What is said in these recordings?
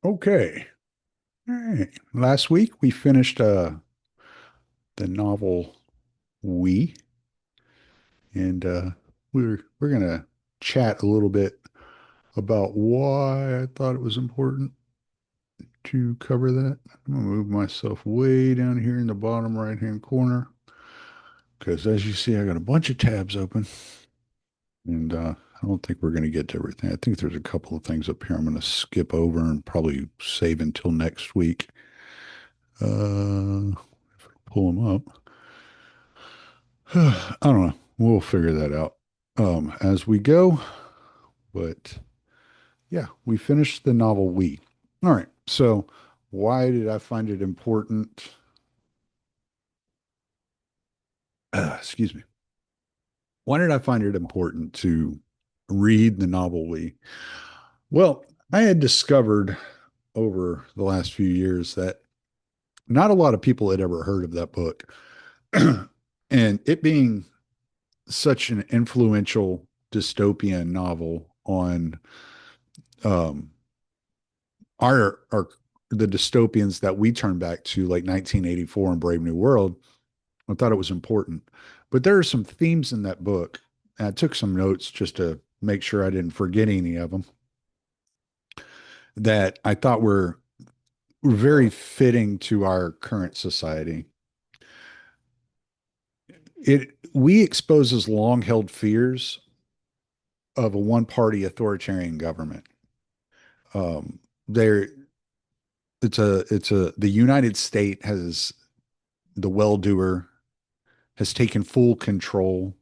Okay. All right. Last week we finished the novel We, and we're gonna chat a little bit about why I thought it was important to cover that. I'm gonna move myself way down here in the bottom right hand corner because as you see, I got a bunch of tabs open, and I don't think we're gonna get to everything. I think there's a couple of things up here I'm gonna skip over and probably save until next week. If I pull them up. I don't know. We'll figure that out as we go. But yeah, we finished the novel We. All right. So, why did I find it important? Excuse me. Why did I find it important to read the novel We? Well, I had discovered over the last few years that not a lot of people had ever heard of that book. And it being such an influential dystopian novel on um, our the dystopians that we turn back to, like 1984 and Brave New World. I thought it was important, but there are some themes in that book. And I took some notes just to make sure I didn't forget any of them that I thought were very fitting to our current society. It We exposes long held fears of a one party authoritarian government. There, the United States has the well doer has taken full control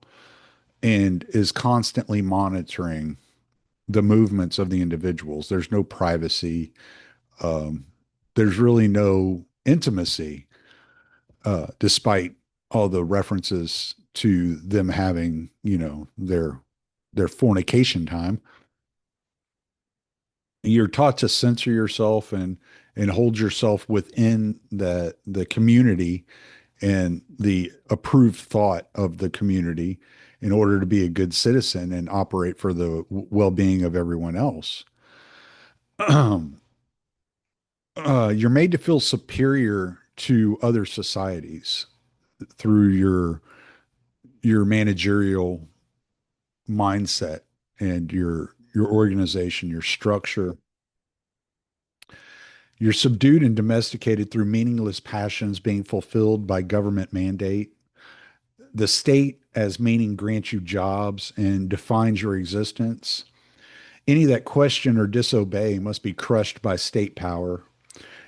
and is constantly monitoring the movements of the individuals. There's no privacy. Um, there's really no intimacy, despite all the references to them having, their fornication time. You're taught to censor yourself and hold yourself within the community and the approved thought of the community in order to be a good citizen and operate for the well-being of everyone else. You're made to feel superior to other societies through your managerial mindset and your organization, your structure. You're subdued and domesticated through meaningless passions being fulfilled by government mandate. The state as meaning grants you jobs and defines your existence. Any that question or disobey must be crushed by state power,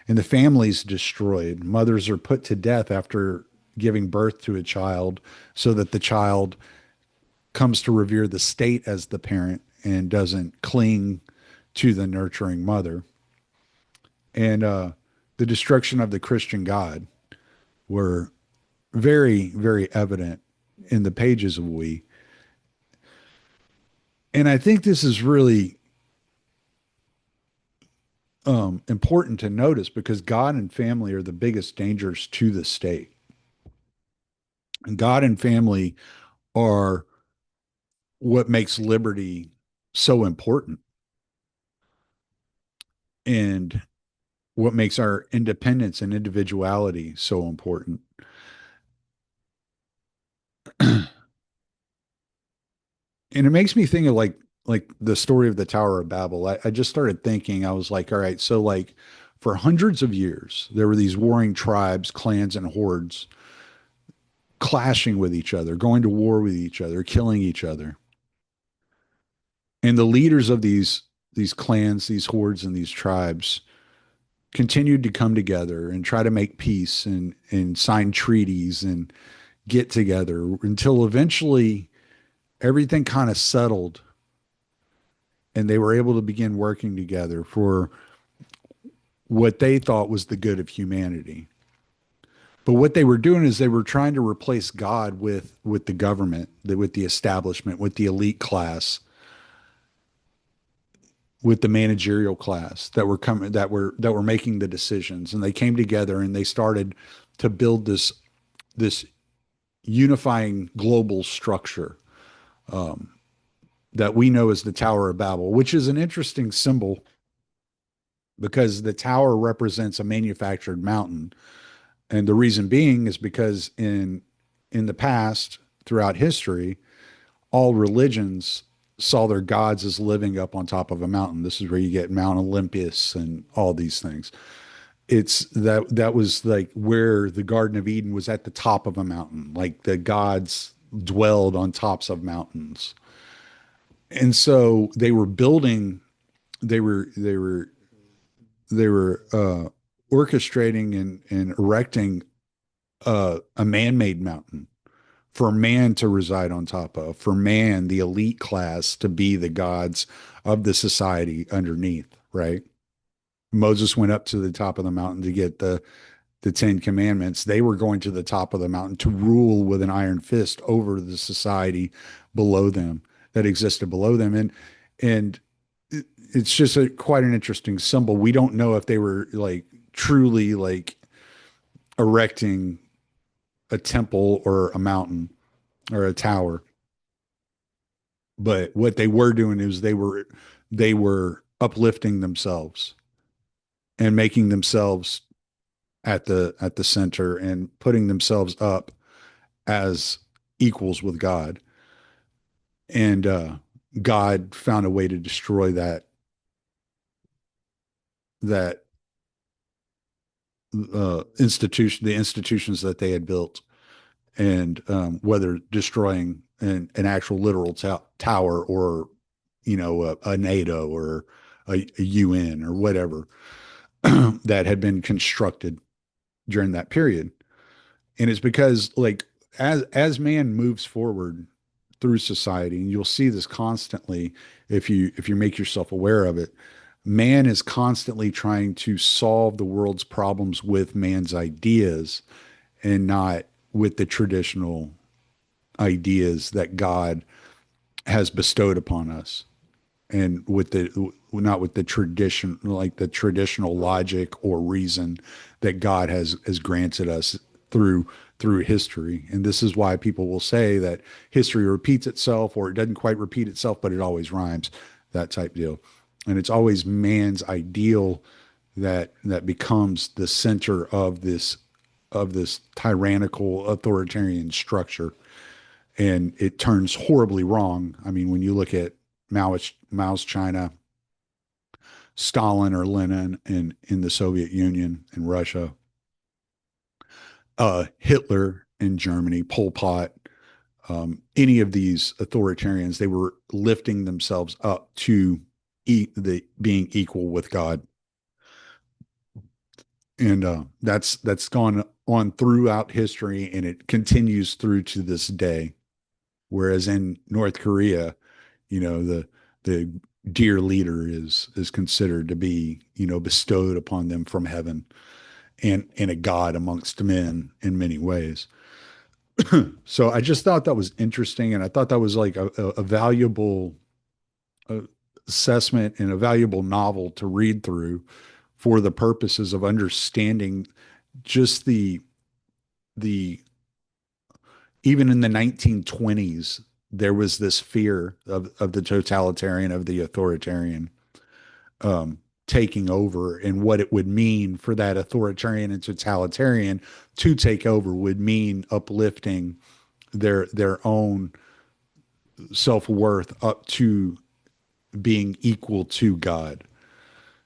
and the family's destroyed. Mothers are put to death after giving birth to a child so that the child comes to revere the state as the parent and doesn't cling to the nurturing mother. And the destruction of the Christian God were very, very evident in the pages of We. And I think this is really important to notice because God and family are the biggest dangers to the state. And God and family are what makes liberty so important and what makes our independence and individuality so important. And it makes me think of like the story of the Tower of Babel. I just started thinking, I was like, all right, so like for hundreds of years, there were these warring tribes, clans, and hordes clashing with each other, going to war with each other, killing each other. And the leaders of these clans, these hordes, and these tribes continued to come together and try to make peace and sign treaties and get together until eventually everything kind of settled and they were able to begin working together for what they thought was the good of humanity. But what they were doing is they were trying to replace God with the government, with the establishment, with the elite class, with the managerial class that were making the decisions, and they came together and they started to build this unifying global structure that we know as the Tower of Babel, which is an interesting symbol because the tower represents a manufactured mountain. And the reason being is because in the past, throughout history, all religions saw their gods as living up on top of a mountain. This is where you get Mount Olympus and all these things. It's that was like where the Garden of Eden was, at the top of a mountain. Like the gods dwelled on tops of mountains. And so they were they were they were orchestrating and erecting a man-made mountain for man to reside on top of, for man, the elite class, to be the gods of the society underneath, right? Moses went up to the top of the mountain to get the Ten Commandments. They were going to the top of the mountain to rule with an iron fist over the society below them, that existed below them. And it's just quite an interesting symbol. We don't know if they were like truly like erecting a temple or a mountain or a tower, but what they were doing is they were uplifting themselves and making themselves at the center and putting themselves up as equals with God. And God found a way to destroy that institution, the institutions that they had built, and whether destroying an actual literal tower, or a NATO or a UN or whatever that had been constructed during that period. And it's because, like, as man moves forward through society, and you'll see this constantly if you make yourself aware of it, man is constantly trying to solve the world's problems with man's ideas, and not with the traditional ideas that God has bestowed upon us, and with the not with the tradition, like the traditional logic or reason that God has granted us through through history. And this is why people will say that history repeats itself, or it doesn't quite repeat itself, but it always rhymes, that type deal. And it's always man's ideal that becomes the center of this tyrannical authoritarian structure, and it turns horribly wrong. I mean, when you look at Mao's China, Stalin or Lenin in the Soviet Union and Russia, Hitler in Germany, Pol Pot, any of these authoritarians, they were lifting themselves up to being equal with God. And that's gone on throughout history, and it continues through to this day. Whereas in North Korea, the dear leader is considered to be, bestowed upon them from heaven, and a god amongst men in many ways. So I just thought that was interesting, and I thought that was like a valuable uh, assessment and a valuable novel to read through for the purposes of understanding just the even in the 1920s, there was this fear of the totalitarian, of the authoritarian, taking over, and what it would mean for that authoritarian and totalitarian to take over would mean uplifting their own self-worth up to being equal to God.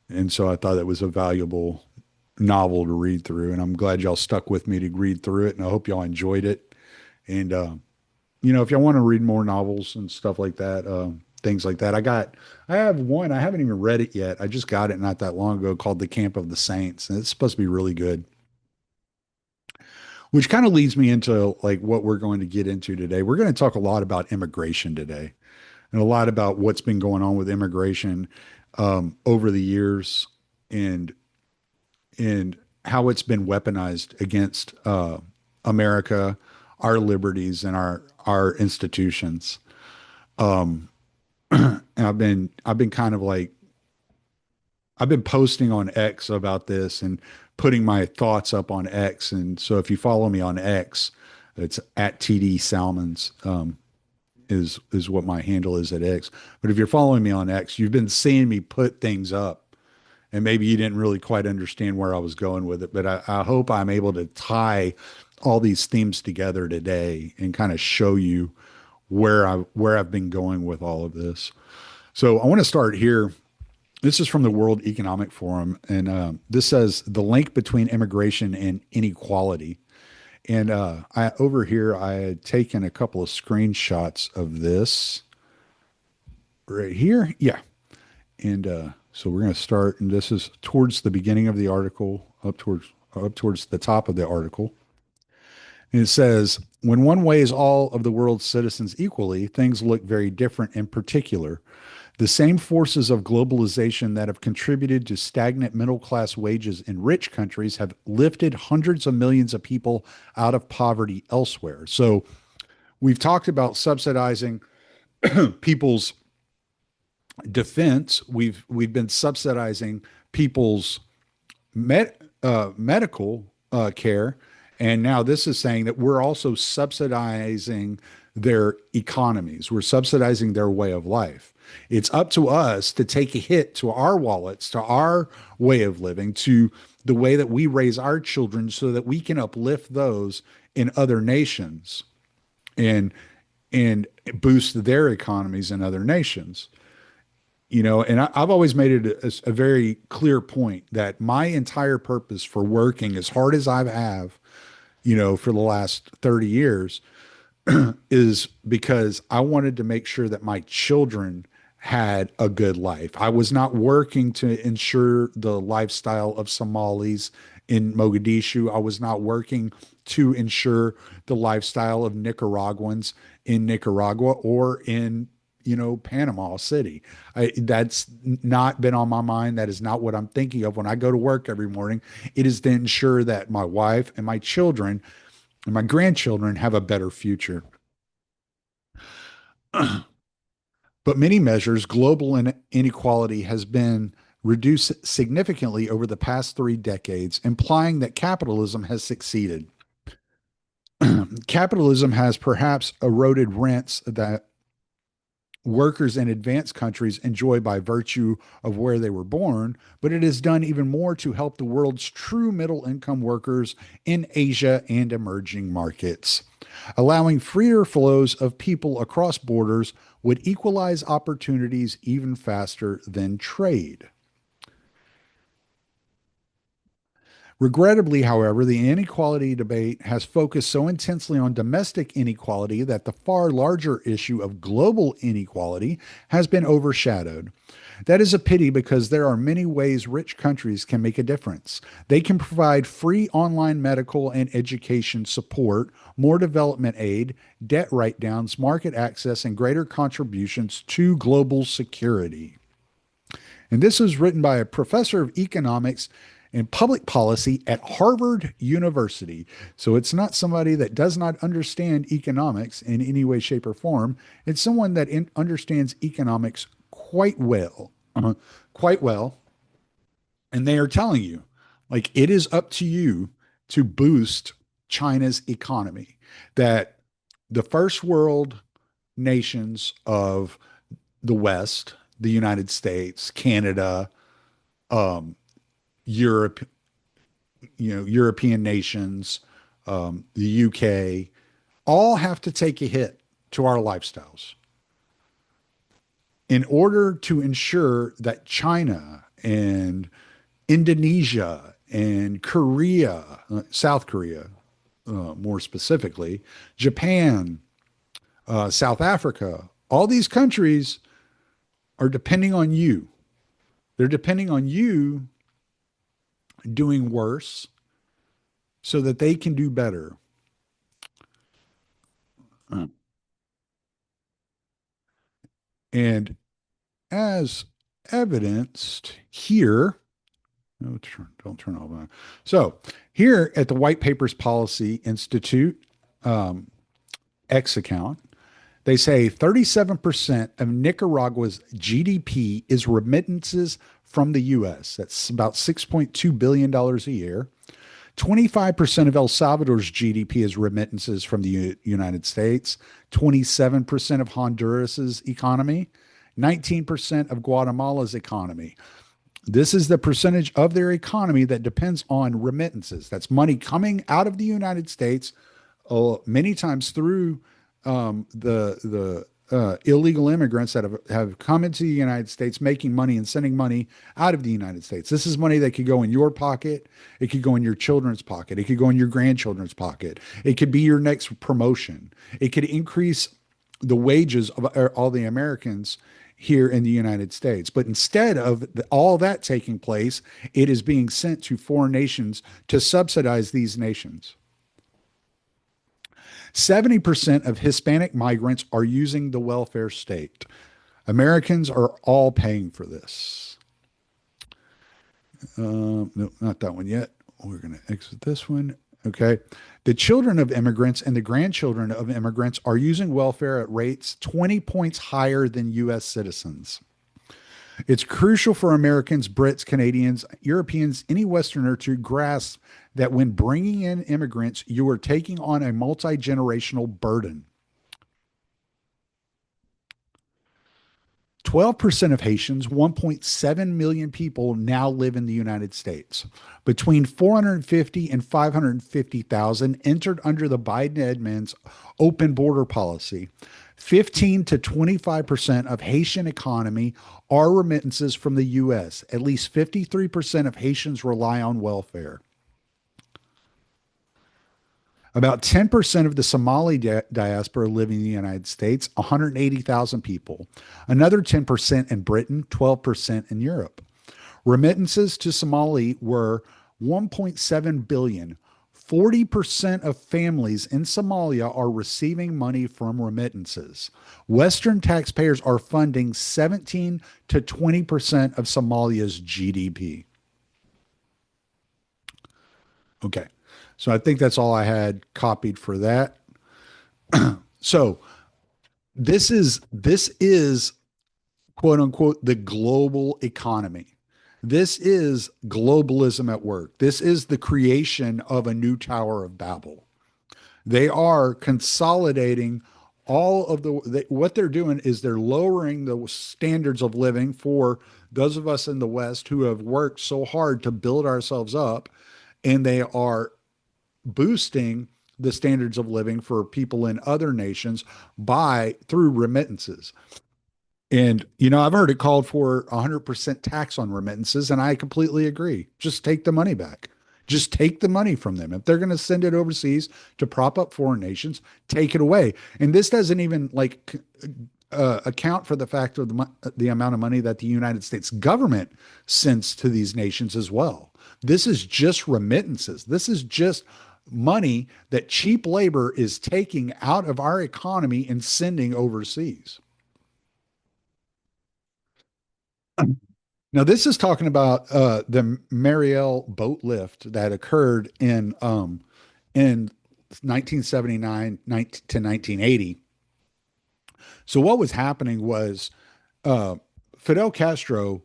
And so I thought it was a valuable novel to read through, and I'm glad y'all stuck with me to read through it, and I hope y'all enjoyed it. And if y'all want to read more novels and stuff like that, things like that, I have one. I haven't even read it yet. I just got it not that long ago, called The Camp of the Saints, and it's supposed to be really good. Which kind of leads me into like what we're going to get into today. We're going to talk a lot about immigration today, and a lot about what's been going on with immigration over the years, and and how it's been weaponized against America, our liberties, and our institutions. And I've been kind of like, I've been posting on X about this and putting my thoughts up on X. And so if you follow me on X, it's at TD Salmons, is what my handle is at X. But if you're following me on X, you've been seeing me put things up, and maybe you didn't really quite understand where I was going with it, but I hope I'm able to tie all these themes together today and kind of show you where I've been going with all of this. So I want to start here. This is from the World Economic Forum, and this says the link between immigration and inequality. And I over here, I had taken a couple of screenshots of this right here. Yeah. And so we're going to start, and this is towards the beginning of the article, up towards the top of the article. And it says, when one weighs all of the world's citizens equally, things look very different. In particular, the same forces of globalization that have contributed to stagnant middle class wages in rich countries have lifted hundreds of millions of people out of poverty elsewhere. So we've talked about subsidizing people's defense. We've been subsidizing people's medical care, and now this is saying that we're also subsidizing their economies. We're subsidizing their way of life. It's up to us to take a hit to our wallets, to our way of living, to the way that we raise our children, so that we can uplift those in other nations and boost their economies in other nations. And I've always made it a very clear point that my entire purpose for working as hard as I have, for the last 30 years is because I wanted to make sure that my children had a good life. I was not working to ensure the lifestyle of Somalis in Mogadishu. I was not working to ensure the lifestyle of Nicaraguans in Nicaragua or in Panama City. That's not been on my mind. That is not what I'm thinking of when I go to work every morning. It is to ensure that my wife and my children and my grandchildren have a better future. But many measures, global inequality has been reduced significantly over the past 3 decades, implying that capitalism has succeeded. Capitalism has perhaps eroded rents that workers in advanced countries enjoy by virtue of where they were born, but it has done even more to help the world's true middle income workers in Asia and emerging markets. Allowing freer flows of people across borders would equalize opportunities even faster than trade. Regrettably, however, the inequality debate has focused so intensely on domestic inequality that the far larger issue of global inequality has been overshadowed. That is a pity, because there are many ways rich countries can make a difference. They can provide free online medical and education support, more development aid, debt write-downs, market access, and greater contributions to global security. And this was written by a professor of economics and public policy at Harvard University. So it's not somebody that does not understand economics in any way, shape, or form. It's someone that understands economics quite well, quite well. And they are telling you, like, it is up to you to boost China's economy, that the first world nations of the West, the United States, Canada, Europe, European nations, the UK, all have to take a hit to our lifestyles in order to ensure that China and Indonesia and Korea, South Korea, more specifically, Japan, South Africa, all these countries are depending on you. They're depending on you doing worse so that they can do better. And as evidenced here, don't turn all that. So here at the White Papers Policy Institute X account, they say 37% of Nicaragua's GDP is remittances from the U.S. That's about $6.2 billion a year. 25% of El Salvador's GDP is remittances from the United States. 27% of Honduras's economy. 19% of Guatemala's economy. This is the percentage of their economy that depends on remittances. That's money coming out of the United States, many times through the illegal immigrants that have come into the United States, making money and sending money out of the United States. This is money that could go in your pocket. It could go in your children's pocket. It could go in your grandchildren's pocket. It could be your next promotion. It could increase the wages of all the Americans here in the United States. But instead of all that taking place, it is being sent to foreign nations to subsidize these nations. 70% of Hispanic migrants are using the welfare state. Americans are all paying for this. No, not that one yet. We're going to exit this one. Okay. The children of immigrants and the grandchildren of immigrants are using welfare at rates 20 points higher than U.S. citizens. It's crucial for Americans, Brits, Canadians, Europeans, any Westerner to grasp that when bringing in immigrants, you are taking on a multi generational burden. 12% of Haitians, 1.7 million people, now live in the United States. Between 450 and 550,000 entered under the Biden admin's open border policy. 15 to 25% of Haitian economy are remittances from the U.S. At least 53% of Haitians rely on welfare. About 10% of the Somali diaspora live in the United States, 180,000 people. Another 10% in Britain, 12% in Europe. Remittances to Somali were 1.7 billion. 40% of families in Somalia are receiving money from remittances. Western taxpayers are funding 17 to 20% of Somalia's GDP. Okay. So I think that's all I had copied for that. So this is quote unquote the global economy. This is globalism at work. This is the creation of a new Tower of Babel. They are consolidating all of what they're doing is they're lowering the standards of living for those of us in the West who have worked so hard to build ourselves up, and they are boosting the standards of living for people in other nations by through remittances. And I've heard it called for 100% tax on remittances, and I completely agree. Just take the money back. Just take the money from them. If they're going to send it overseas to prop up foreign nations, take it away. And this doesn't even account for the fact of the amount of money that the United States government sends to these nations as well. This is just remittances. This is just money that cheap labor is taking out of our economy and sending overseas. Now, this is talking about the Mariel boat lift that occurred in 1979 to 1980. So what was happening was Fidel Castro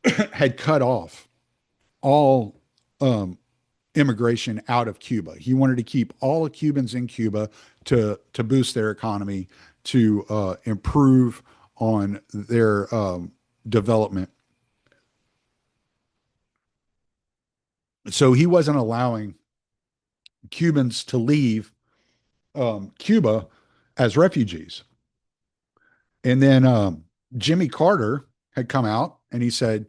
had cut off all immigration out of Cuba. He wanted to keep all the Cubans in Cuba to boost their economy, to improve on their development. So he wasn't allowing Cubans to leave Cuba as refugees. And then Jimmy Carter had come out and he said,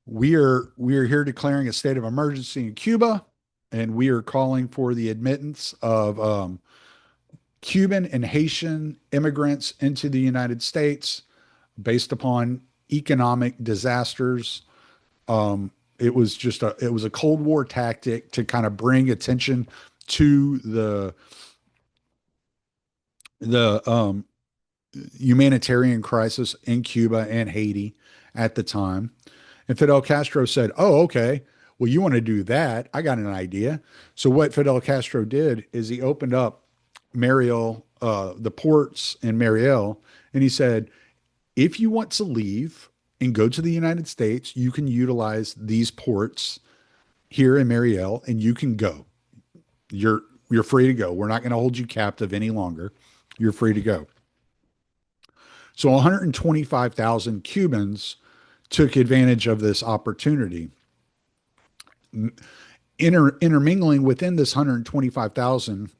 we are here declaring a state of emergency in Cuba, and we are calling for the admittance of Cuban and Haitian immigrants into the United States based upon economic disasters. It was a Cold War tactic to kind of bring attention to the humanitarian crisis in Cuba and Haiti at the time. And Fidel Castro said, "Oh, okay. Well, you want to do that? I got an idea." So what Fidel Castro did is he opened up Mariel, the ports in Mariel, and he said, "If you want to leave and go to the United States, you can utilize these ports here in Mariel, and you can go. You're free to go. We're not going to hold you captive any longer. You're free to go." So 125,000 Cubans took advantage of this opportunity. Intermingling within this 125,000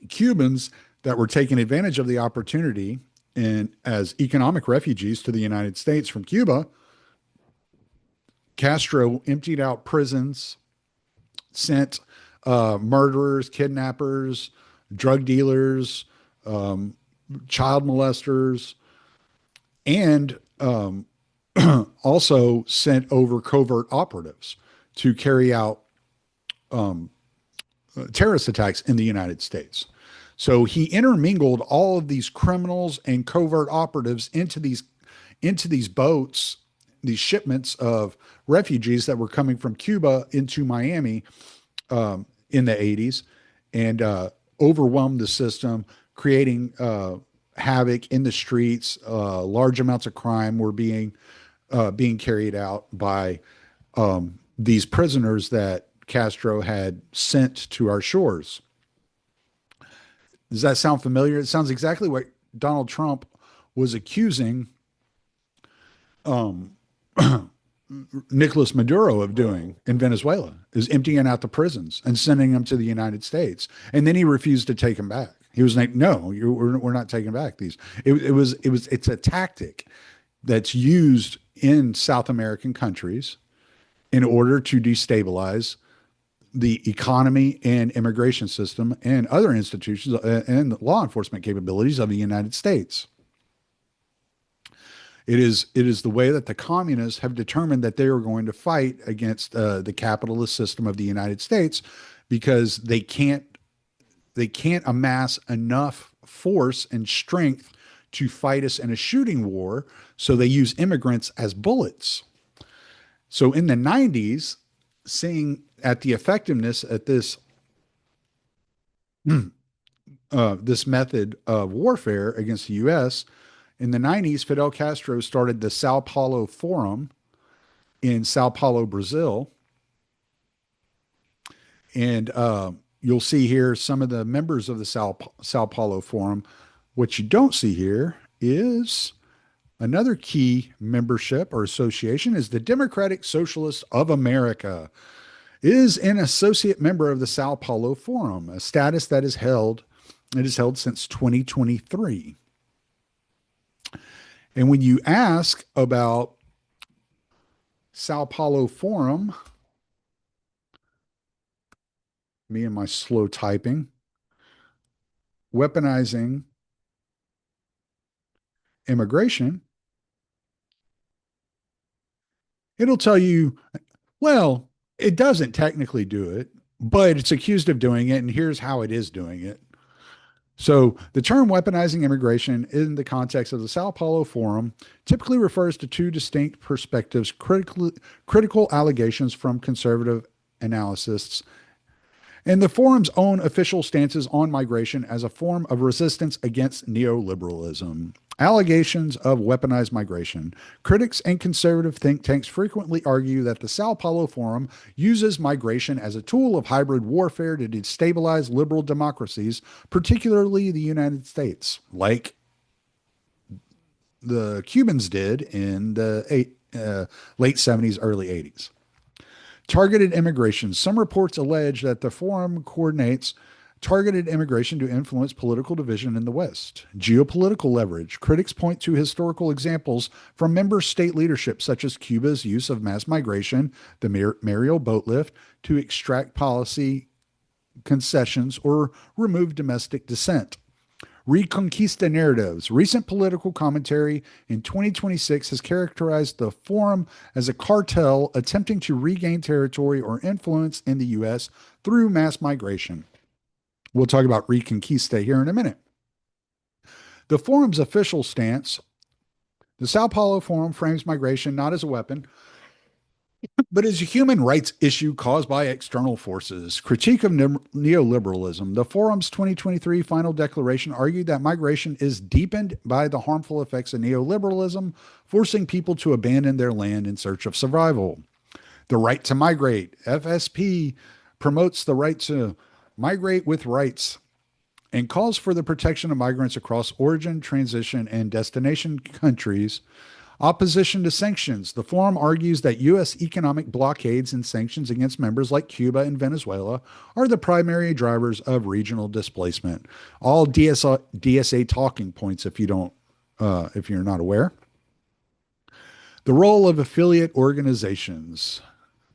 Cubans that were taking advantage of the opportunity and as economic refugees to the United States from Cuba, Castro emptied out prisons, sent murderers, kidnappers, drug dealers, um, child molesters, and also sent over covert operatives to carry out terrorist attacks in the United States. So he intermingled all of these criminals and covert operatives into these boats, these shipments of refugees that were coming from Cuba into Miami in the 80s, and overwhelmed the system, creating havoc in the streets. Large amounts of crime were being carried out by these prisoners that Castro had sent to our shores. Does that sound familiar? It sounds exactly what Donald Trump was accusing Nicolas Maduro of doing in Venezuela, is emptying out the prisons and sending them to the United States. And then he refused to take them back. He was like, no, we're not taking back these. It's a tactic that's used in South American countries in order to destabilize the economy and immigration system and other institutions and law enforcement capabilities of the United States. It is the way that the communists have determined that they are going to fight against the capitalist system of the United States, because they can't amass enough force and strength to fight us in a shooting war. So they use immigrants as bullets. So in the 90s, seeing at the effectiveness at this this method of warfare against the U.S., in the 90s, Fidel Castro started the Sao Paulo Forum in Sao Paulo, Brazil. And you'll see here some of the members of the Sao Paulo Forum. What you don't see here is another key membership or association is the Democratic Socialists of America, is an associate member of the Sao Paulo Forum, a status that is held since 2023. And when you ask about Sao Paulo Forum, me and my slow typing, weaponizing immigration, it'll tell you, well, it doesn't technically do it, but it's accused of doing it, and here's how it is doing it. So the term weaponizing immigration in the context of the Sao Paulo Forum typically refers to two distinct perspectives, critical allegations from conservative analysts, and the forum's own official stances on migration as a form of resistance against neoliberalism. Allegations of weaponized migration. Critics and conservative think tanks frequently argue that the Sao Paulo Forum uses migration as a tool of hybrid warfare to destabilize liberal democracies, particularly the United States, like the Cubans did in the late 70s, early 80s. Targeted immigration. Some reports allege that the forum coordinates targeted immigration to influence political division in the West. Geopolitical leverage. Critics point to historical examples from member state leadership, such as Cuba's use of mass migration, the Mariel boat lift, to extract policy concessions or remove domestic dissent. Reconquista narratives. Recent political commentary in 2026 has characterized the forum as a cartel attempting to regain territory or influence in the U.S. through mass migration. We'll talk about Reconquista here in a minute. The forum's official stance: the Sao Paulo Forum frames migration not as a weapon, but as a human rights issue caused by external forces. Critique of neoliberalism. The forum's 2023 final declaration argued that migration is deepened by the harmful effects of neoliberalism, forcing people to abandon their land in search of survival. The right to migrate. FSP promotes the right to migrate with rights and calls for the protection of migrants across origin, transition, and destination countries, Opposition to sanctions. The forum argues that U.S. economic blockades and sanctions against members like Cuba and Venezuela are the primary drivers of regional displacement. All DSA talking points, if you're not aware. The role of affiliate organizations.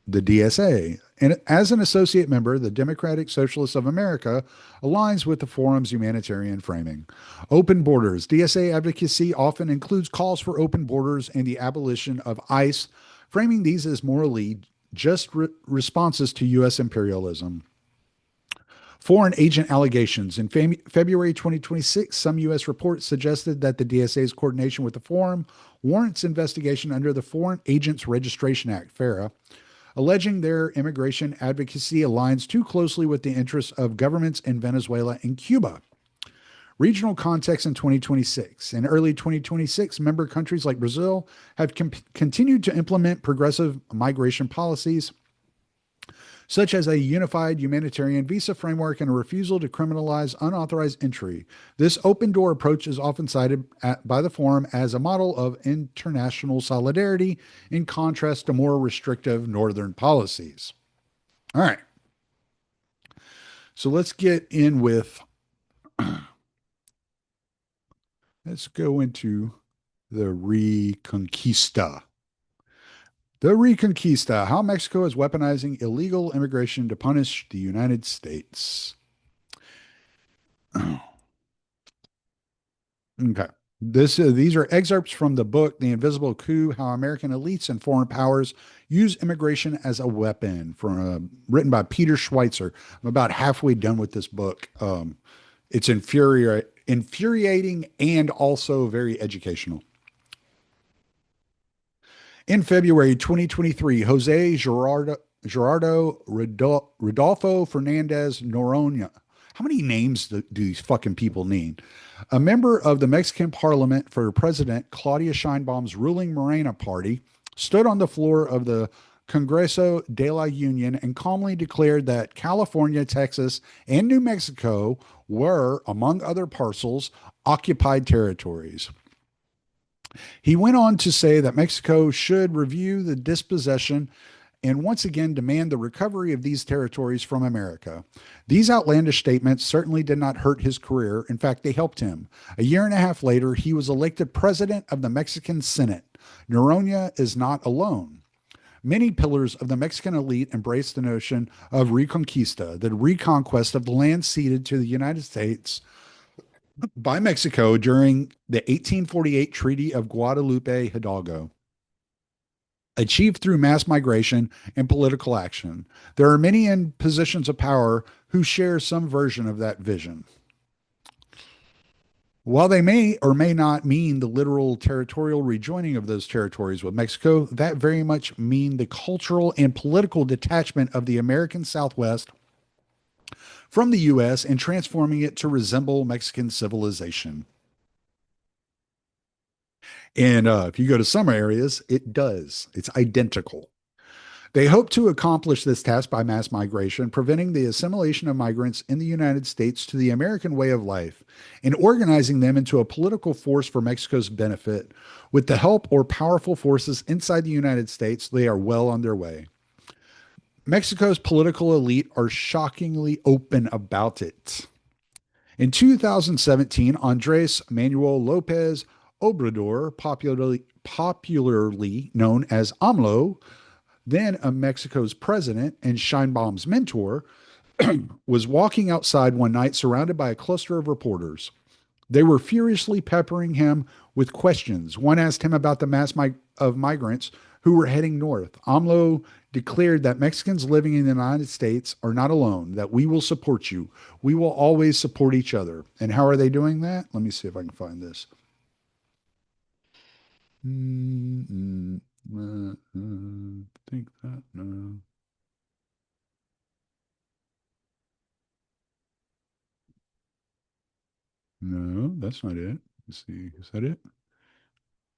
The DSA. And as an associate member, the Democratic Socialists of America aligns with the forum's humanitarian framing. Open borders. DSA advocacy often includes calls for open borders and the abolition of ICE, framing these as morally just responses to U.S. imperialism. Foreign agent allegations. In February 2026, some U.S. reports suggested that the DSA's coordination with the forum warrants investigation under the Foreign Agents Registration Act, FARA, alleging their immigration advocacy aligns too closely with the interests of governments in Venezuela and Cuba. Regional context in 2026. In early 2026, member countries like Brazil have continued to implement progressive migration policies, such as a unified humanitarian visa framework and a refusal to criminalize unauthorized entry. This open door approach is often cited by the forum as a model of international solidarity in contrast to more restrictive northern policies. All right. So let's get in with, let's go into the Reconquista. The Reconquista, how Mexico is weaponizing illegal immigration to punish the United States. Okay. These are excerpts from the book, The Invisible Coup, How American Elites and Foreign Powers Use Immigration as a Weapon, written by Peter Schweitzer. I'm about halfway done with this book. It's infuriating and also very educational. In February 2023, Gerardo Rodolfo Fernandez Noronha. How many names do these fucking people need? A member of the Mexican parliament for President Claudia Sheinbaum's ruling Morena party stood on the floor of the Congreso de la Union and calmly declared that California, Texas, and New Mexico were, among other parcels, occupied territories. He went on to say that Mexico should review the dispossession and once again demand the recovery of these territories from America. These outlandish statements certainly did not hurt his career. In fact, they helped him. A year and a half later, he was elected president of the Mexican Senate. Noronha is not alone. Many pillars of the Mexican elite embraced the notion of Reconquista, the reconquest of the land ceded to the United States by Mexico during the 1848 Treaty of Guadalupe Hidalgo, achieved through mass migration and political action. There are many in positions of power who share some version of that vision. While they may or may not mean the literal territorial rejoining of those territories with Mexico, that very much mean the cultural and political detachment of the American Southwest from the U.S. and transforming it to resemble Mexican civilization. And if you go to some areas, it does. It's identical. They hope to accomplish this task by mass migration, preventing the assimilation of migrants in the United States to the American way of life, and organizing them into a political force for Mexico's benefit. With the help or powerful forces inside the United States, they are well on their way. Mexico's political elite are shockingly open about it. In 2017, Andres Manuel Lopez Obrador, popularly known as AMLO, then of Mexico's president and Scheinbaum's mentor, was walking outside one night surrounded by a cluster of reporters. They were furiously peppering him with questions. One asked him about the mass of migrants who were heading north. AMLO declared that Mexicans living in the United States are not alone, that we will support you. We will always support each other. And how are they doing that? Let me see if I can find this. Think that, no. No, that's not it. Let's see. Is that it?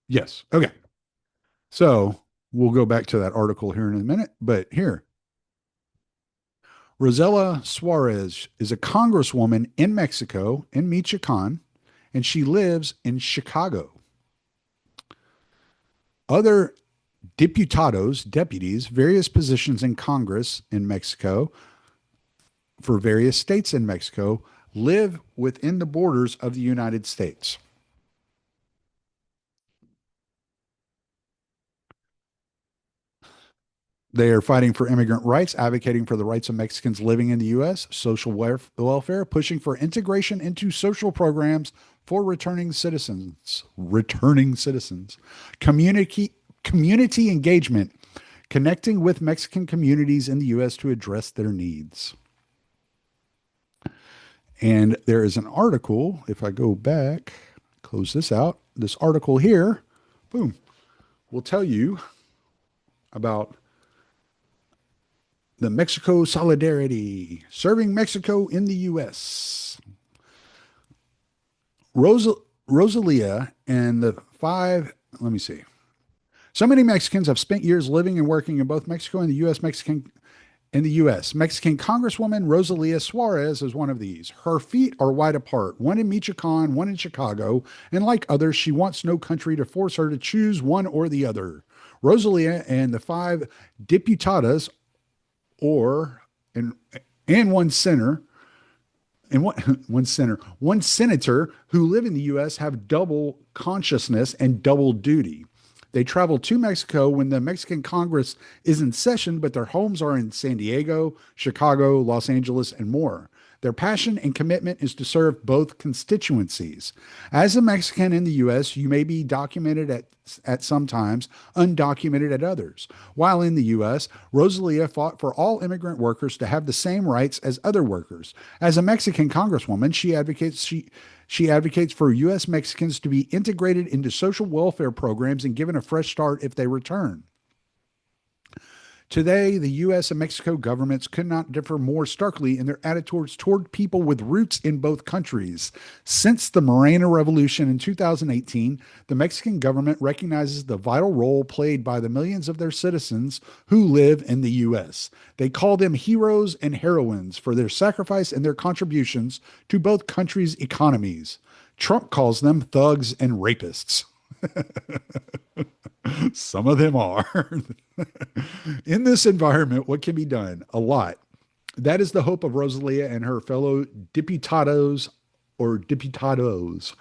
Yes. Okay. So we'll go back to that article here in a minute. But here, Rosella Suarez is a congresswoman in Mexico, in Michoacan, and she lives in Chicago. Other diputados, deputies, various positions in Congress in Mexico for various states in Mexico live within the borders of the United States. They are fighting for immigrant rights, advocating for the rights of Mexicans living in the U.S., social welfare, pushing for integration into social programs for returning citizens, community engagement, connecting with Mexican communities in the U.S. to address their needs. And there is an article, if I go back, close this out, this article here, boom, will tell you about the Mexico solidarity, serving Mexico in the U.S. Rosa, Rosalia and the five, let me see. So many Mexicans have spent years living and working in both Mexico and the U.S. Mexican Congresswoman Rosalia Suarez is one of these. Her feet are wide apart, one in Michoacan, one in Chicago, and like others, she wants no country to force her to choose one or the other. Rosalia and the five diputadas, or and one senator, one senator who live in the U.S. have double consciousness and double duty. They travel to Mexico when the Mexican Congress is in session, but their homes are in San Diego, Chicago, Los Angeles, and more. Their passion and commitment is to serve both constituencies. As a Mexican in the U.S., you may be documented at some times, undocumented at others. While in the U.S., Rosalia fought for all immigrant workers to have the same rights as other workers. As a Mexican congresswoman, she advocates for U.S. Mexicans to be integrated into social welfare programs and given a fresh start if they return. Today, the U.S. and Mexico governments could not differ more starkly in their attitudes toward people with roots in both countries. Since the Morena Revolution in 2018, the Mexican government recognizes the vital role played by the millions of their citizens who live in the U.S. They call them heroes and heroines for their sacrifice and their contributions to both countries' economies. Trump calls them thugs and rapists. Some of them are. In this environment, what can be done? A lot. That is the hope of Rosalia and her fellow diputados or diputados.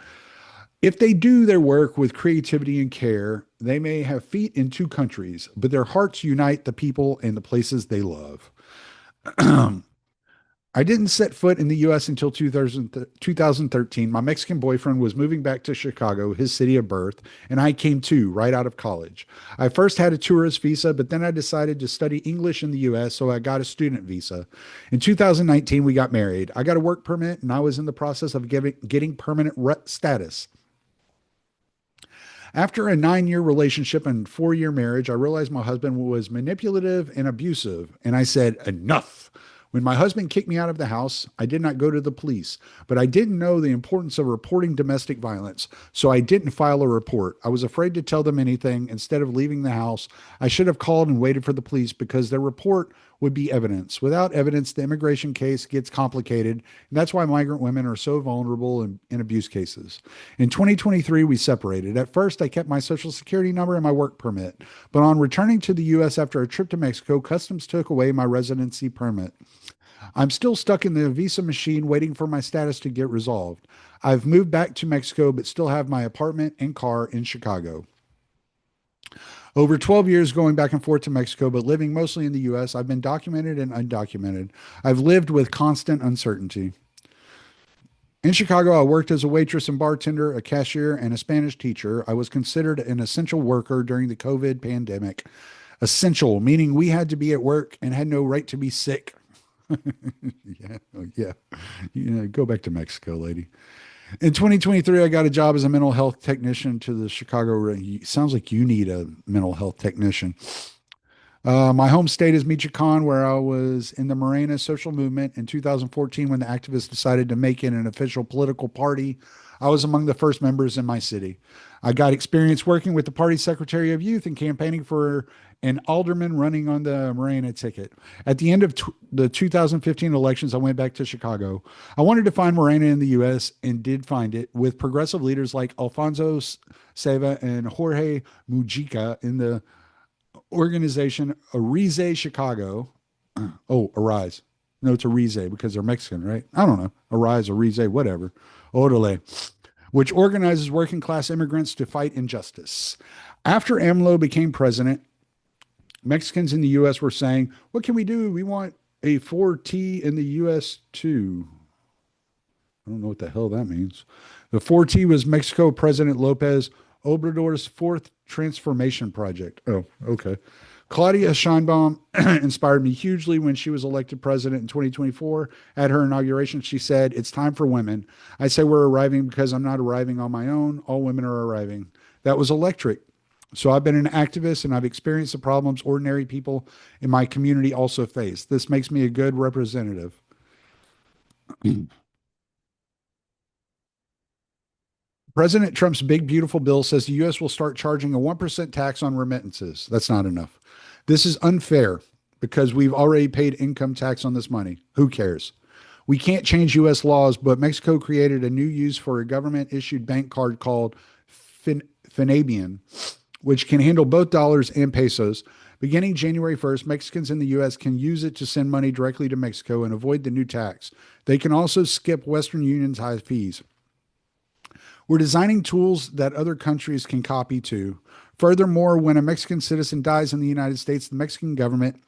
If they do their work with creativity and care, they may have feet in two countries, but their hearts unite the people and the places they love. I didn't set foot in the U.S. until 2013. My Mexican boyfriend was moving back to Chicago, his city of birth, and I came too, right out of college. I first had a tourist visa, but then I decided to study English in the U.S., so I got a student visa. In 2019, we got married. I got a work permit, and I was in the process of getting permanent status. After a 9-year relationship and 4-year marriage, I realized my husband was manipulative and abusive, and I said, enough. When my husband kicked me out of the house, I did not go to the police, but I didn't know the importance of reporting domestic violence, so I didn't file a report. I was afraid to tell them anything. Instead of leaving the house, I should have called and waited for the police because their report would be evidence. Without evidence, the immigration case gets complicated, and that's why migrant women are so vulnerable in abuse cases. In 2023, we separated. At first, I kept my social security number and my work permit, but on returning to the U.S. after a trip to Mexico, Customs took away my residency permit. I'm still stuck in the visa machine waiting for my status to get resolved. I've moved back to Mexico, but still have my apartment and car in Chicago. Over 12 years going back and forth to Mexico, but living mostly in the U.S., I've been documented and undocumented. I've lived with constant uncertainty. In Chicago, I worked as a waitress and bartender, a cashier, and a Spanish teacher. I was considered an essential worker during the COVID pandemic. Essential, meaning we had to be at work and had no right to be sick. Yeah, yeah. Go back to Mexico, lady. In 2023, I got a job as a mental health technician to the Chicago. Sounds like you need a mental health technician. My home state is Michoacan, where I was in the Morena social movement in 2014 when the activists decided to make it an official political party. I was among the first members in my city. I got experience working with the party secretary of youth and campaigning for an alderman running on the Morena ticket. At the end of the 2015 elections, I went back to Chicago. I wanted to find Morena in the U.S. and did find it with progressive leaders like Alfonso Seva and Jorge Mujica in the organization Arize Chicago. Oh, Arise. No, it's Arize because they're Mexican, right? I don't know. Arise, Arize, whatever. Orale, which organizes working class immigrants to fight injustice. After AMLO became president, Mexicans in the U.S. were saying, what can we do? We want a 4T in the U.S. too. I don't know what the hell that means. The 4T was Mexico President Lopez Obrador's fourth transformation project. Oh, okay. Claudia Scheinbaum inspired me hugely when she was elected president in 2024. At her inauguration, she said, it's time for women. I say we're arriving because I'm not arriving on my own. All women are arriving. That was electric. So I've been an activist and I've experienced the problems ordinary people in my community also face. This makes me a good representative. President Trump's big, beautiful bill says the U.S. will start charging a 1% tax on remittances. That's not enough. This is unfair because we've already paid income tax on this money. Who cares? We can't change U.S. laws, but Mexico created a new use for a government issued bank card called Finabian, which can handle both dollars and pesos. Beginning January 1st, Mexicans in the U.S. can use it to send money directly to Mexico and avoid the new tax. They can also skip Western Union's high fees. We're designing tools that other countries can copy too. Furthermore, when a Mexican citizen dies in the United States, the Mexican government,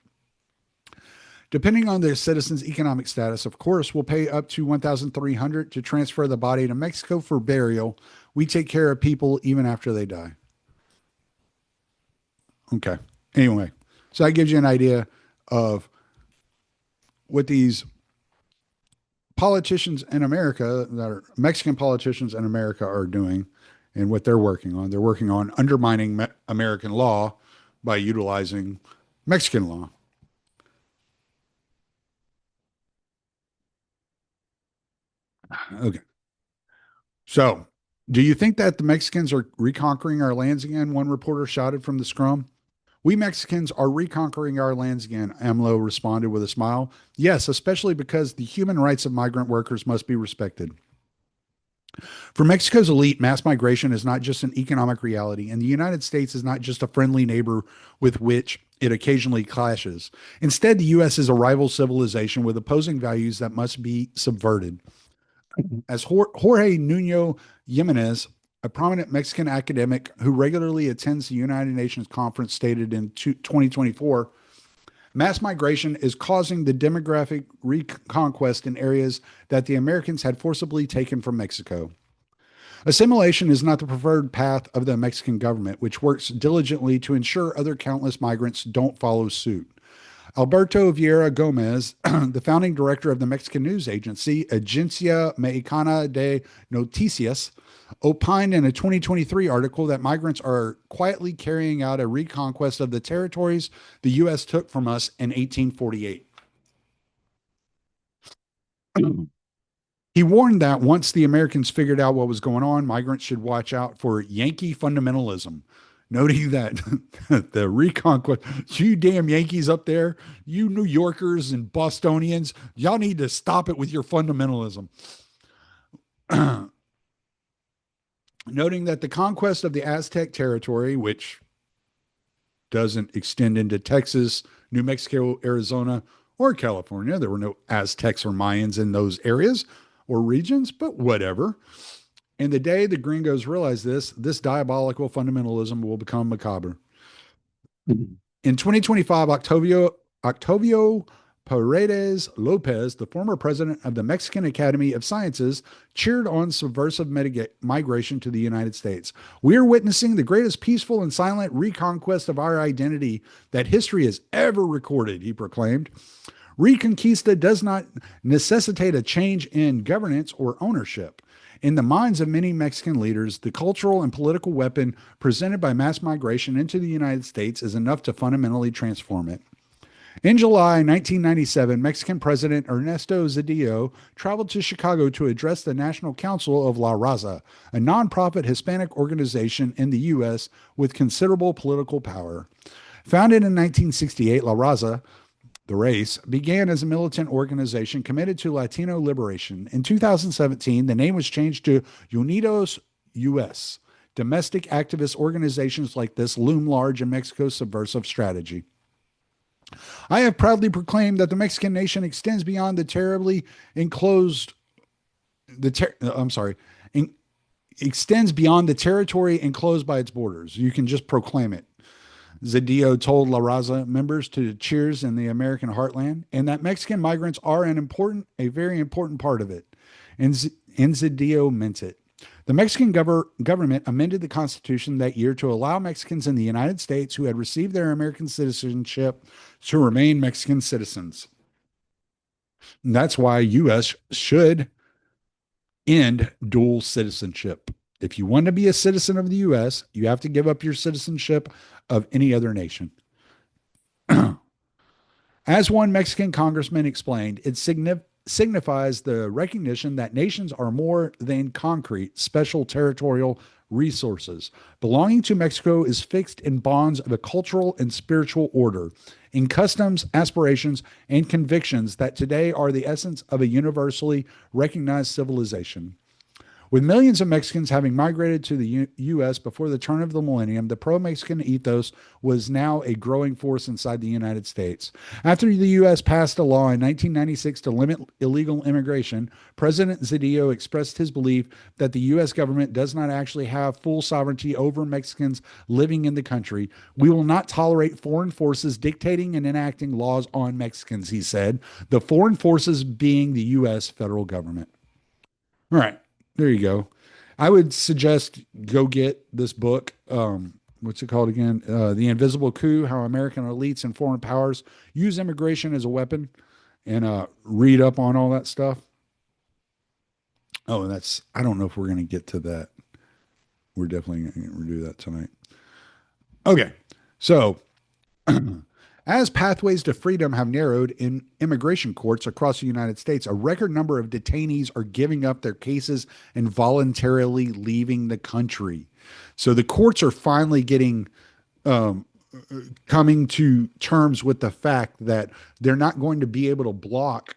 depending on their citizen's economic status, of course, will pay up to $1,300 to transfer the body to Mexico for burial. We take care of people even after they die. Okay. Anyway, so that gives you an idea of what these politicians in America, that are Mexican politicians in America, are doing and what they're working on. They're working on undermining American law by utilizing Mexican law. Okay. So, do you think that the Mexicans are reconquering our lands again? One reporter shouted from the scrum. We Mexicans are reconquering our lands again, AMLO responded with a smile. Yes, especially because the human rights of migrant workers must be respected. For Mexico's elite, mass migration is not just an economic reality, and the United States is not just a friendly neighbor with which it occasionally clashes. Instead, the U.S. is a rival civilization with opposing values that must be subverted. As Jorge Nuno Jimenez, a prominent Mexican academic who regularly attends the United Nations conference, stated in 2024, mass migration is causing the demographic reconquest in areas that the Americans had forcibly taken from Mexico. Assimilation is not the preferred path of the Mexican government, which works diligently to ensure other countless migrants don't follow suit. Alberto Vieira Gomez, the founding director of the Mexican news agency, Agencia Mexicana de Noticias, opined in a 2023 article that migrants are quietly carrying out a reconquest of the territories the U.S. took from us in 1848. He warned that once the Americans figured out what was going on, migrants should watch out for Yankee fundamentalism, noting that the reconquest, you damn Yankees up there, you New Yorkers and Bostonians, y'all need to stop it with your fundamentalism. Noting that the conquest of the Aztec territory, which doesn't extend into Texas, New Mexico, Arizona, or California, there were no Aztecs or Mayans in those areas or regions, but whatever. And the day the gringos realize this diabolical fundamentalism will become macabre. In 2025, Octavio Paredes Lopez, the former president of the Mexican Academy of Sciences, cheered on subversive migration to the United States. We are witnessing the greatest peaceful and silent reconquest of our identity that history has ever recorded, he proclaimed. Reconquista does not necessitate a change in governance or ownership. In the minds of many Mexican leaders, the cultural and political weapon presented by mass migration into the United States is enough to fundamentally transform it. In July 1997, Mexican President Ernesto Zedillo traveled to Chicago to address the National Council of La Raza, a nonprofit Hispanic organization in the U.S. with considerable political power. Founded in 1968, La Raza, the race, began as a militant organization committed to Latino liberation. In 2017, the name was changed to Unidos US. Domestic activist organizations like this loom large in Mexico's subversive strategy. I have proudly proclaimed that the Mexican nation extends beyond the terribly enclosed the ter- I'm sorry, in, extends beyond the territory enclosed by its borders. You can just proclaim it. Zedillo told La Raza members to cheers in the American heartland, and that Mexican migrants are a very important part of it. And, and Zedillo meant it. The Mexican government amended the Constitution that year to allow Mexicans in the United States who had received their American citizenship to remain Mexican citizens. And that's why U.S. should end dual citizenship. If you want to be a citizen of the U.S., you have to give up your citizenship of any other nation. As one Mexican congressman explained, it signifies the recognition that nations are more than concrete, special territorial resources. Belonging to Mexico is fixed in bonds of a cultural and spiritual order, in customs, aspirations, and convictions that today are the essence of a universally recognized civilization. With millions of Mexicans having migrated to the U.S. before the turn of the millennium, the pro Mexican ethos was now a growing force inside the United States. After the U.S. passed a law in 1996 to limit illegal immigration, President Zedillo expressed his belief that the U.S. government does not actually have full sovereignty over Mexicans living in the country. We will not tolerate foreign forces dictating and enacting laws on Mexicans, he said, the foreign forces being the U.S. federal government. All right. There you go. I would suggest go get this book. What's it called again? The Invisible Coup: How American Elites and Foreign Powers Use Immigration as a Weapon, and read up on all that stuff. Oh, and that's, I don't know if we're going to get to that. We're definitely going to do that tonight. Okay. So, as pathways to freedom have narrowed in immigration courts across the United States, a record number of detainees are giving up their cases and voluntarily leaving the country. So the courts are finally getting um, coming to terms with the fact that they're not going to be able to block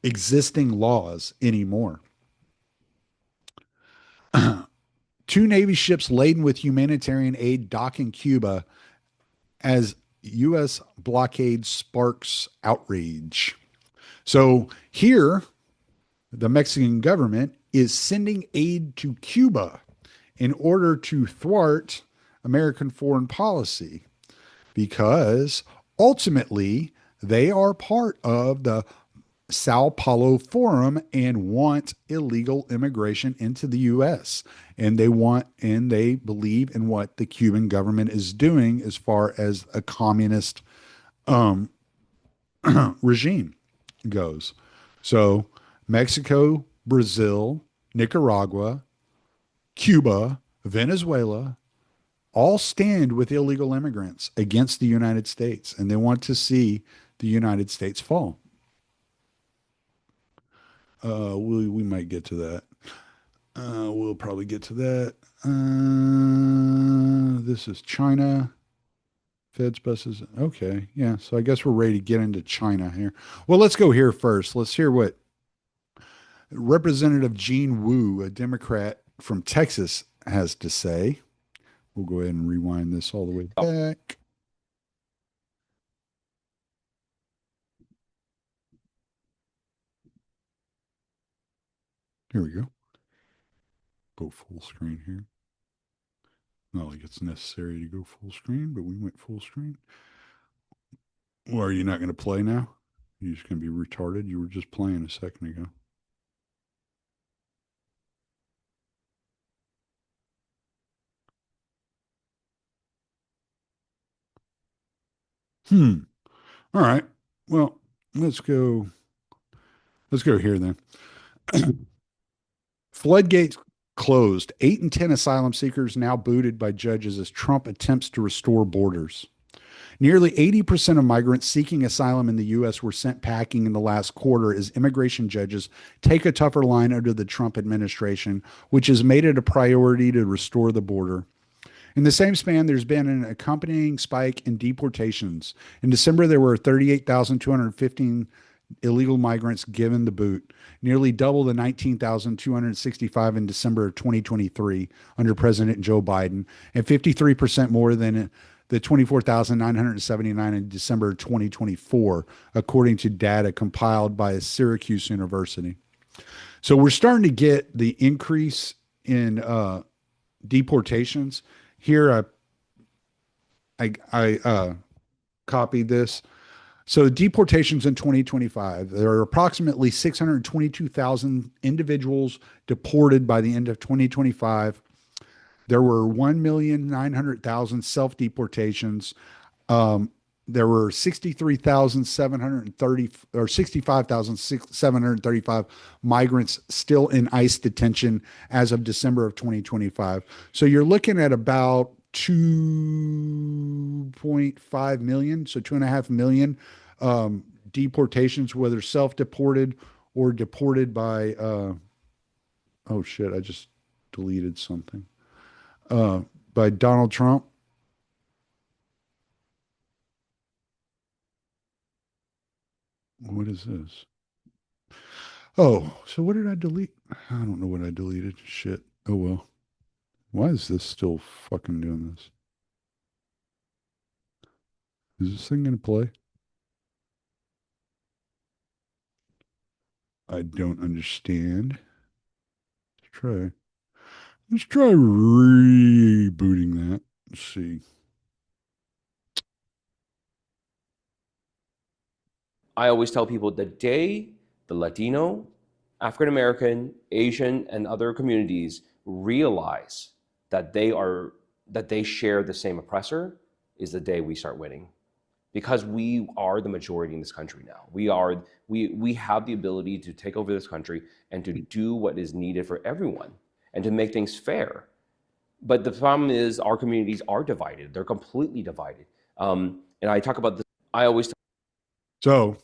existing laws anymore. Two Navy ships laden with humanitarian aid dock in Cuba as U.S. blockade sparks outrage. So here, the Mexican government is sending aid to Cuba in order to thwart American foreign policy because ultimately they are part of the Sao Paulo Forum and want illegal immigration into the U.S. And they believe in what the Cuban government is doing as far as a communist um, regime goes. So Mexico, Brazil, Nicaragua, Cuba, Venezuela all stand with illegal immigrants against the United States, and they want to see the United States fall. We might get to that. We'll probably get to that. This is China. Feds buses. Okay. Yeah. So I guess we're ready to get into China here. Well, let's go here first. Let's hear what Representative Gene Wu, a Democrat from Texas, has to say. We'll go ahead and rewind this all the way back. Here we go. Go full screen here. Not like it's necessary to go full screen, but we went full screen. Well, are you not going to play now? You're just going to be retarded? You were just playing a second ago. Hmm. All right. Well, let's go. Let's go here then. Floodgates closed. 8 in 10 asylum seekers now booted by judges as Trump attempts to restore borders. Nearly 80% of migrants seeking asylum in the U.S. were sent packing in the last quarter as immigration judges take a tougher line under the Trump administration, which has made it a priority to restore the border. In the same span, there's been an accompanying spike in deportations. In December, there were 38,215 illegal migrants given the boot, nearly double the 19,265 in December of 2023 under President Joe Biden, and 53% more than the 24,979 in December 2024, according to data compiled by Syracuse University. So we're starting to get the increase in deportations. Here, I copied this. So deportations in 2025, there are approximately 622,000 individuals deported by the end of 2025. There were 1,900,000 self-deportations. There were 63,730 or 65,735 migrants still in ICE detention as of December of 2025. So you're looking at about 2.5 million, so 2.5 million deportations, whether self-deported or deported by, oh shit, I just deleted something. By Donald Trump. What is this? Oh, so what did I delete? I don't know what I deleted. Shit. Oh well. Why is this still fucking doing this? Is this thing gonna play? I don't understand. Let's try. Let's try rebooting that. Let's see. I always tell people the day the Latino, African American, Asian, and other communities realize that they share the same oppressor is the day we start winning. Because we are the majority in this country now. We have the ability to take over this country and to do what is needed for everyone and to make things fair. But the problem is our communities are divided. They're completely divided. And I talk about this. I always. So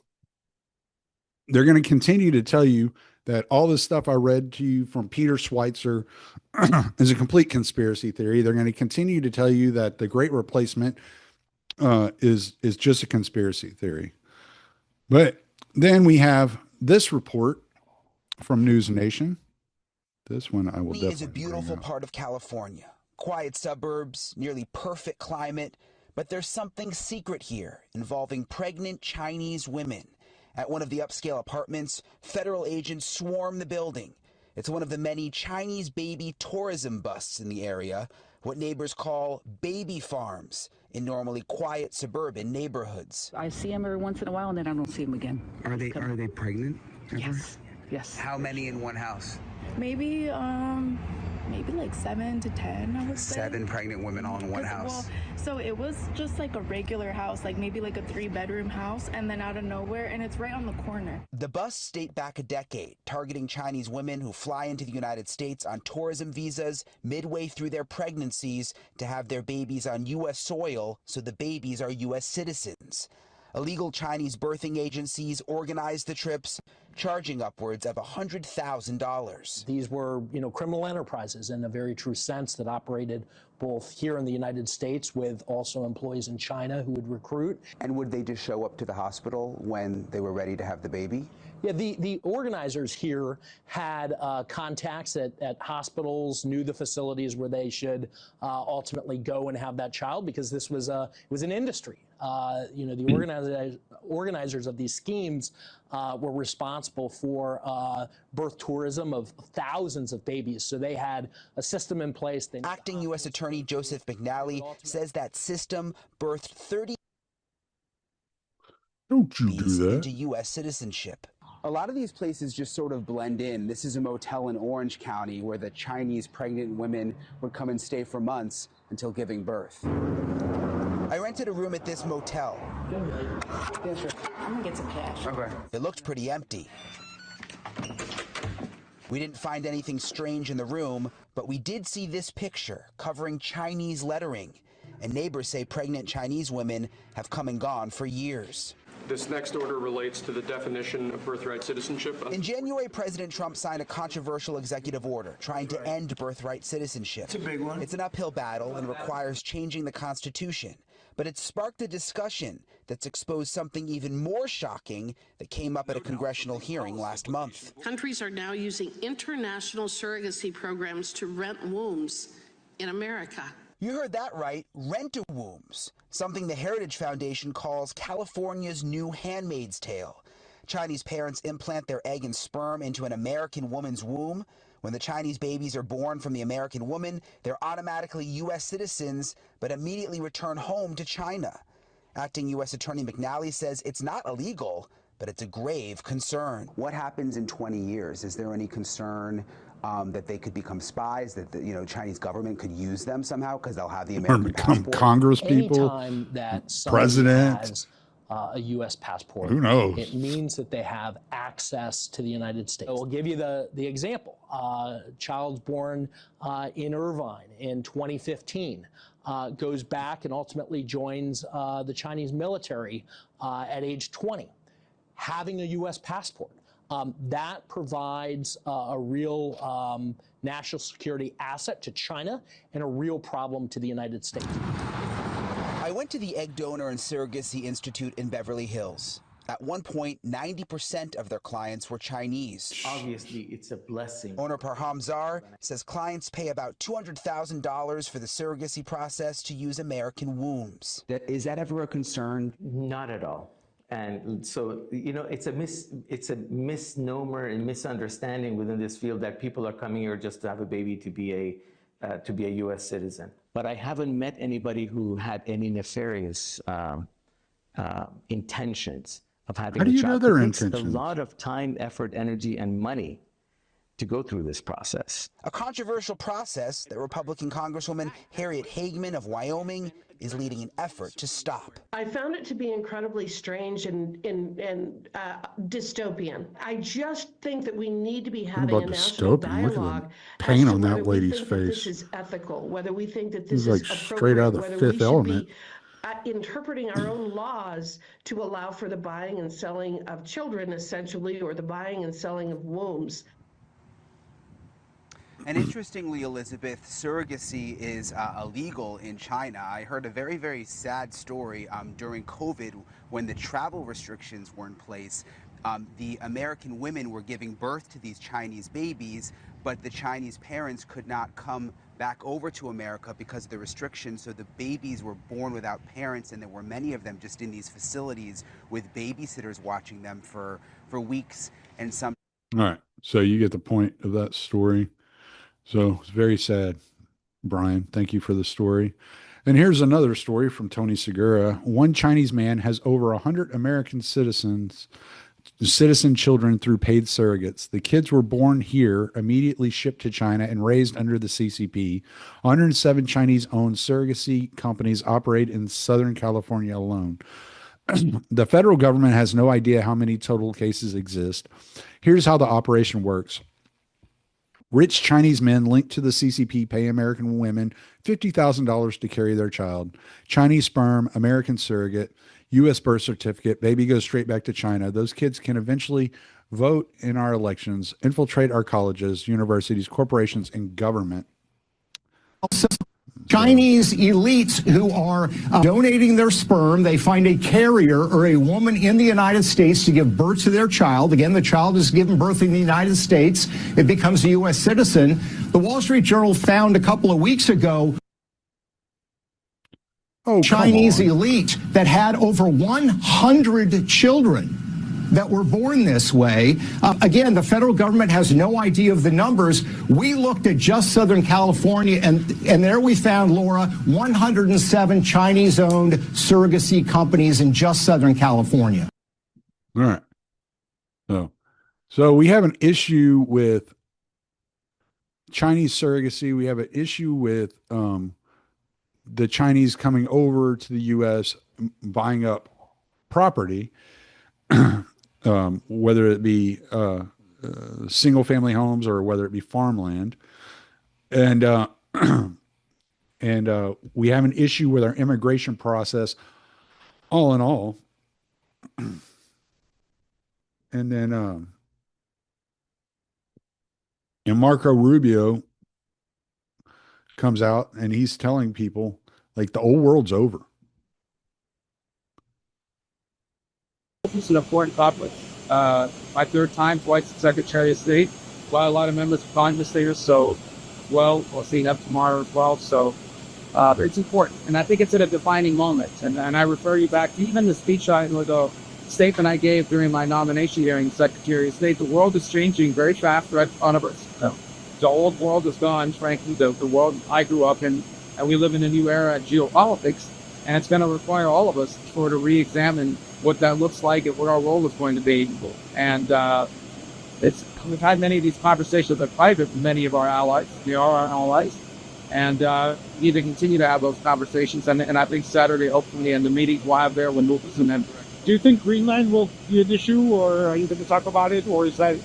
they're going to continue to tell you that all this stuff I read to you from Peter Schweitzer is a complete conspiracy theory. They're going to continue to tell you that the Great Replacement is just a conspiracy theory. But then we have this report from News Nation. This one I will definitely. Is a beautiful part of California. Quiet suburbs, nearly perfect climate, but there's something secret here involving pregnant Chinese women. At one of the upscale apartments, federal agents swarm the building. It's one of the many Chinese baby tourism busts in the area, what neighbors call baby farms in normally quiet suburban neighborhoods. I see them every once in a while and then I don't see them again. Are they pregnant? Ever? Yes. How many in one house? Maybe like 7 to 10, I would say. 7 pregnant women all in one house. Well, so it was just like a regular house, like maybe like a 3-bedroom house, and then out of nowhere, and it's right on the corner. The busts date back a decade, targeting Chinese women who fly into the United States on tourism visas midway through their pregnancies to have their babies on U.S. soil, so the babies are U.S. citizens. Illegal Chinese birthing agencies organized the trips, charging upwards of $100,000. These were, criminal enterprises in a very true sense that operated both here in the United States with also employees in China who would recruit. And would they just show up to the hospital when they were ready to have the baby? Yeah, the organizers here had contacts at hospitals, knew the facilities where they should ultimately go and have that child, because this was it was an industry. The organizers of these schemes were responsible for birth tourism of thousands of babies. So they had a system in place. Acting U.S. Attorney Joseph McNally says that system birthed 30 Don't you do that. into U.S. citizenship. A lot of these places just sort of blend in. This is a motel in Orange County where the Chinese pregnant women would come and stay for months until giving birth. I rented a room at this motel. Yeah, sure. I'm gonna get some cash. Okay. It looked pretty empty. We didn't find anything strange in the room, but we did see this picture covering Chinese lettering. And neighbors say pregnant Chinese women have come and gone for years. This next order relates to the definition of birthright citizenship. In January, President Trump signed a controversial executive order trying to end birthright citizenship. It's a big one. It's an uphill battle and requires changing the Constitution. But it sparked a discussion that's exposed something even more shocking that came up at a congressional hearing last month. Countries are now using international surrogacy programs to rent wombs in America. You heard that right, rent-a-wombs, something the Heritage Foundation calls California's new handmaid's tale. Chinese parents implant their egg and sperm into an American woman's womb. When the Chinese babies are born from the American woman, they're automatically U.S. citizens, but immediately return home to China. Acting U.S. Attorney McNally says it's not illegal, but it's a grave concern. What happens in 20 years? Is there any concern that they could become spies, that the Chinese government could use them somehow because they'll have the American become passport? Congress people, Anytime that somebody president, has a U.S. passport, who knows? it means that they have access to the United States. I'll give you the example. Child born in Irvine in 2015 goes back and ultimately joins the Chinese military at age 20, having a U.S. passport. That provides a real national security asset to China and a real problem to the United States. I went to the Egg Donor and Surrogacy Institute in Beverly Hills. At one point, 90% of their clients were Chinese. Obviously, it's a blessing. Owner Parham Zar says clients pay about $200,000 for the surrogacy process to use American wombs. Is that ever a concern? Not at all. And so, it's a misnomer and misunderstanding within this field that people are coming here just to have a baby to be a U.S. citizen. But I haven't met anybody who had any nefarious intentions of having a child. How do you know their It takes intentions? a lot of time, effort, energy, and money to go through this process. A controversial process that Republican Congresswoman Harriet Hageman of Wyoming is leading an effort to stop. I found it to be incredibly strange and dystopian. I just think that we need to be having a about national dystopian? Look at the dialogue pain as to on that whether we lady's think that this face. is ethical, whether we think that This this is is like appropriate, straight out of the whether we Fifth should Element. be interpreting our own laws to allow for the buying and selling of children, essentially, or the buying and selling of wombs. And interestingly, Elizabeth, surrogacy is illegal in China. I heard a very, very sad story during COVID when the travel restrictions were in place. The American women were giving birth to these Chinese babies, but the Chinese parents could not come back over to America because of the restrictions. So the babies were born without parents, and there were many of them just in these facilities with babysitters watching them for weeks and some. All right. So you get the point of that story. So it's very sad, Brian. Thank you for the story. And here's another story from Tony Segura. One Chinese man has over 100 American citizen children through paid surrogates. The kids were born here, immediately shipped to China, and raised under the CCP. 107 Chinese-owned surrogacy companies operate in Southern California alone. The federal government has no idea how many total cases exist. Here's how the operation works. Rich Chinese men linked to the CCP pay American women $50,000 to carry their child. Chinese sperm, American surrogate, U.S. birth certificate, baby goes straight back to China. Those kids can eventually vote in our elections, infiltrate our colleges, universities, corporations, and government. Chinese elites who are donating their sperm. They find a carrier or a woman in the United States to give birth to their child. Again, the child is given birth in the United States. It becomes a U.S. citizen. The Wall Street Journal found a couple of weeks ago Chinese elite that had over 100 children that were born this way. Again, the federal government has no idea of the numbers. We looked at just Southern California, and there we found, Laura, 107 Chinese-owned surrogacy companies in just Southern California. All right. So we have an issue with Chinese surrogacy. We have an issue with the Chinese coming over to the U.S., buying up property. Whether it be single family homes or whether it be farmland. And, and we have an issue with our immigration process, all in all. And then, and Marco Rubio comes out and he's telling people like the old world's over. It's an important topic. My third time, twice as Secretary of State, while a lot of members of Congress there, so well, we'll see them tomorrow as well. So it's important, and I think it's at a defining moment. And I refer you back to even the speech or the statement I gave during my nomination hearing, Secretary of State. The world is changing very fast right in front of us. The old world is gone, frankly, the world I grew up in, and we live in a new era of geopolitics, and it's going to require all of us to sort of re-examine what that looks like and what our role is going to be. And we've had many of these conversations in private with many of our allies. They are our allies. And we need to continue to have those conversations. And I think Saturday, hopefully, in the meetings we'll have there when Lucas and them. Do you think Greenland will be an issue, or are you going to talk about it, or is that